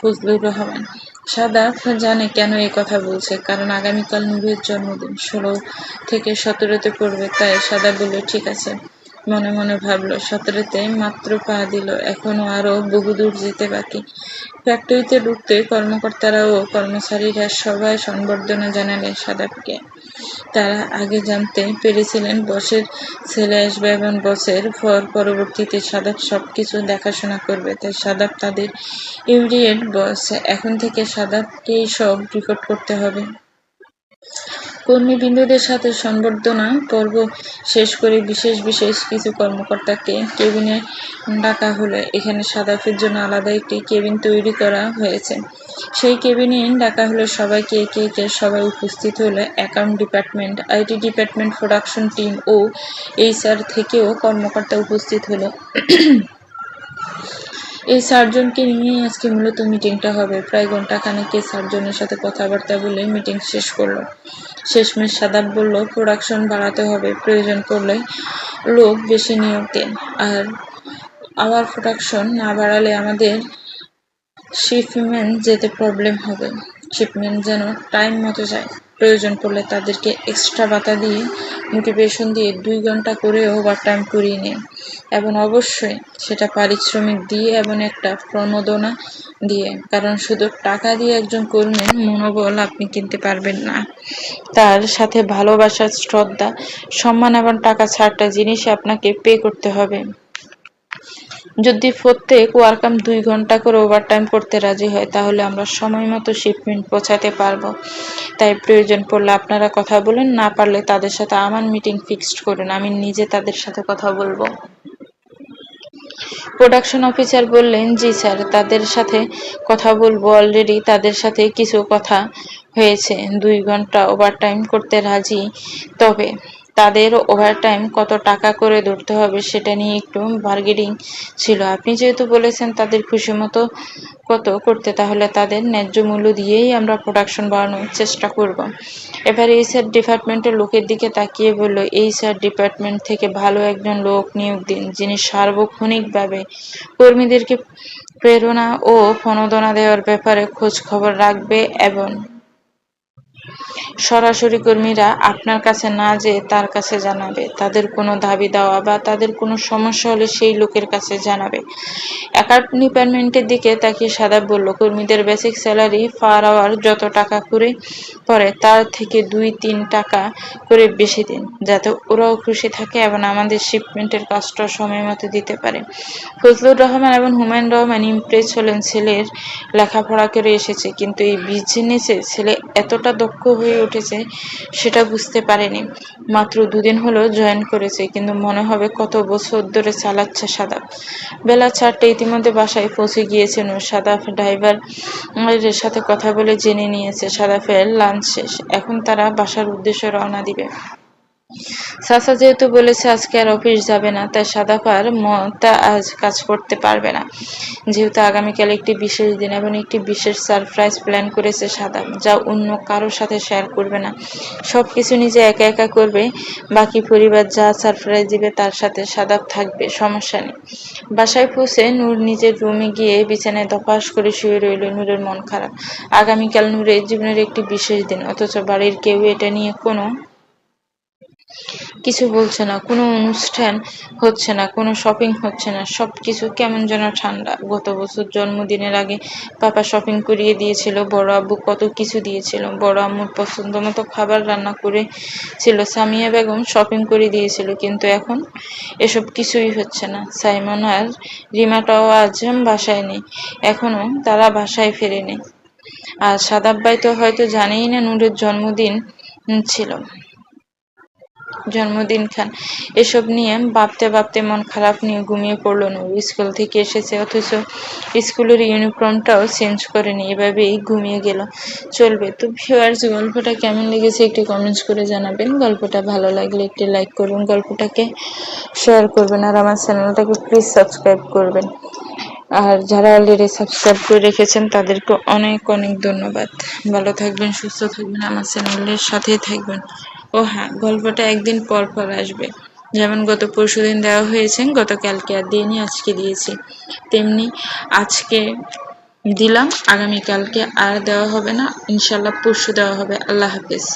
ফজলুর রহমান। সাদাব জানে কেন এই কথা বলছে, কারণ আগামীকাল নূরের জন্মদিন, 16 থেকে 17-তে পড়বে। তাই সাদাব বলল, ঠিক আছে। মনে মনে ভাবলো, 17-তে মাত্র পা দিল, এখনো আরো বহুদূর যেতে বাকি। ফ্যাক্টরিতে ঢুকতে কর্মকর্তারা ও কর্মচারীরা সবাই সংবর্ধনা জানালেন সাদাবকে। তারা আগে জানতে পেরেছিলেন বসের ছেলে আসবে এবং বসের পরবর্তীতে সাদাব সবকিছু দেখাশোনা করবে, তাই সাদাব তাদের ইমিডিয়েট বস। এখন থেকে সাদাবকেই সব রিপোর্ট করতে হবে। কর্মীবৃন্দদের সাথে সংবর্ধনা পর্ব শেষ করে বিশেষ কিছু কর্মকর্তাকে কেবিনে ডাকা হলো। এখানে সাদাফের জন্য আলাদা একটি কেবিন তৈরি করা হয়েছে। সেই কেবিনে ডাকা হলো সবাইকে একে একে। সবাই উপস্থিত হলো account department, IT department, production team ও এইচআর থেকেও কর্মকর্তা উপস্থিত হলো। এই সার্জনকে নিয়ে আজকে মূলত মিটিংটা হবে। প্রায় ঘন্টাখানেক এই সার্জনের সাথে কথাবার্তা বলে মিটিং শেষ করলো। শেষমেশ সাদাব বলল, প্রোডাকশন বাড়াতে হবে, প্রয়োজন পড়লে লোক বেশি নিয়োগ দিন। আর আওয়ার প্রোডাকশন না বাড়ালে আমাদের শিপমেন্ট যেতে প্রবলেম হবে। শিপমেন্ট যেন টাইম মতো যায়। প্রয়োজন পড়লে তাদেরকে এক্সট্রা ভাতা দিয়ে, মোটিভেশন দিয়ে 2 ঘন্টা করে ওভারটাইম করিয়ে নিন, এবং অবশ্যই সেটা পারিশ্রমিক দিয়ে এবং একটা প্রণোদনা দিয়ে। কারণ শুধু টাকা দিয়ে একজন কর্মীর মনোবল আপনি কিনতে পারবেন না। তার সাথে ভালোবাসা, শ্রদ্ধা, সম্মান এবং টাকা 4টা জিনিসই আপনাকে পে করতে হবে। যদি প্রত্যেক ওয়ার্কার 2 ঘন্টা করে ওভারটাইম করতে রাজি হয়, তাহলে আমরা সময় মতো শিপমেন্ট পৌঁছাতে পারবো। তাই প্রয়োজন পড়লে আপনারা কথা বলুন, না পারলে তাদের সাথে আমার মিটিং ফিক্সড করুন, আমি নিজে তাদের সাথে কথা বলবো। প্রোডাকশন অফিসার বললেন, জি স্যার, তাদের সাথে কথা বলবো। অলরেডি তাদের সাথে কিছু কথা হয়েছে। 2 ঘন্টা ওভারটাইম করতে রাজি, তবে তাদের ওভারটাইম কত টাকা করে ধরতে হবে সেটা নিয়ে একটু বার্গেনিং ছিল। আপনি যেহেতু বলেছেন তাদের খুশি মতো কত করতে, তাহলে তাদের ন্যায্য মূল্য দিয়েই আমরা প্রোডাকশন বাড়ানোর চেষ্টা করব। এবার এইচআর ডিপার্টমেন্টের লোকের দিকে তাকিয়ে বলল, এইচআর ডিপার্টমেন্ট থেকে ভালো একজন লোক নিয়োগ দিন, যিনি সার্বক্ষণিকভাবে কর্মীদেরকে প্রেরণা ও প্রণোদনা দেওয়ার ব্যাপারে খোঁজ খবর রাখবে এবং সরাসরি কর্মীরা আপনার কাছে না যেয়ে তার কাছে জানাবে। তাদের কোনো দাবি দাওয়া বা তাদের কোনো সমস্যা হলে সেই লোকের কাছে জানাবে। অ্যাকাউন্ট ডিপার্টমেন্টের দিকে তাকিয়ে সাদাব বলল, কর্মীদের বেসিক স্যালারি পার আওয়ার যত টাকা করে পড়ে তার থেকে 2-3 টাকা করে বেশি দিন, যাতে ওরাও খুশি থাকে এবং আমাদের শিপমেন্টের কাজটা সময় মতো দিতে পারে। ফজলুর রহমান এবং হুমায়ুন রহমান ইমপ্রেস হলেন। ছেলের লেখাপড়া করে এসেছে, কিন্তু এই বিজনেসে ছেলে এতটা দক্ষ হয়ে উঠেছে সেটা বুঝতে পারেনি। মাত্র 2 দিন হলো জয়েন করেছে, কিন্তু মনে হবে কত বছর ধরে চালাচ্ছে সাদাব। বেলা 4টে, ইতিমধ্যে বাসায় পৌঁছে গিয়েছেন ও সাদাব ড্রাইভারের সাথে কথা বলে জেনে নিয়েছে সাদাফের লাঞ্চ শেষ। এখন তারা বাসার উদ্দেশ্যে রওনা দিবে। চাচা যেহেতু বলেছে আজকে আর অফিস যাবে না, তাই সাদাফার মনটা আজ কাজ করতে পারবে না। যেহেতু আগামীকাল একটি বিশেষ দিন এবং একটি বিশেষ সারপ্রাইজ প্ল্যান করেছে সাদাব, যা অন্য কারোর সাথে শেয়ার করবে না। সবকিছু নিজে একা একা করবে। বাকি পরিবার যা সারপ্রাইজ দিবে তার সাথে সাদাব থাকবে, সমস্যা নেই। বাসায় পৌঁছে নূর নিজের রুমে গিয়ে বিছানায় ধপাস করে শুয়ে রইল। নূরের মন খারাপ। আগামীকাল নূরের জীবনের একটি বিশেষ দিন, অথচ বাড়ির কেউ এটা নিয়ে কোনো কিছু বলছে না। কোনো অনুষ্ঠান হচ্ছে না, কোনো শপিং হচ্ছে না, সবকিছু কেমন যেন ঠান্ডা। গত বছর জন্মদিনের আগে পাপা শপিং করিয়ে দিয়েছিল, বড় আব্বু কত কিছু দিয়েছিল, বড় আম্মুর পছন্দ মতো খাবার রান্না করেছিল, সামিয়া বেগম শপিং করে দিয়েছিল, কিন্তু এখন এসব কিছুই হচ্ছে না। সাইমন আর রিমাটাও আজ বাসায় নেই, এখনো তারা বাসায় ফেরেনি। আর সাদাব ভাই তো হয়তো জানেই না নূরের ছিল জন্মদিন খান। এসব নিয়ে ভাবতে ভাবতে মন খারাপ নিয়ে ঘুমিয়ে পড়ল নূর। স্কুল থেকে এসেছে, অথচ স্কুলের ইউনিফর্মটাও চেঞ্জ করেনি, এভাবেই ঘুমিয়ে গেল। চলবে তো ভিউয়ার্স, গল্পটা কেমন লেগেছে একটু কমেন্টস করে জানাবেন। গল্পটা ভালো লাগলে একটি লাইক করুন, গল্পটাকে শেয়ার করবেন, আর আমার চ্যানেলটাকে প্লিজ সাবস্ক্রাইব করবেন। আর যারা অলরেডি সাবস্ক্রাইব করে রেখেছেন তাদেরকে অনেক অনেক ধন্যবাদ। ভালো থাকবেন, সুস্থ থাকবেন, আমার চ্যানেলের সাথেই থাকবেন। ও হ্যাঁ, গল্পটা একদিন পর পর আসবে। যেমন গত পরশুদিন দেওয়া হয়েছে, গতকালকে আর দিইনি, আজকে দিয়েছি, তেমনি আজকে দিলাম, আগামীকালকে আর দেওয়া হবে না, ইনশাল্লাহ পরশু দেওয়া হবে। আল্লাহ হাফেজ।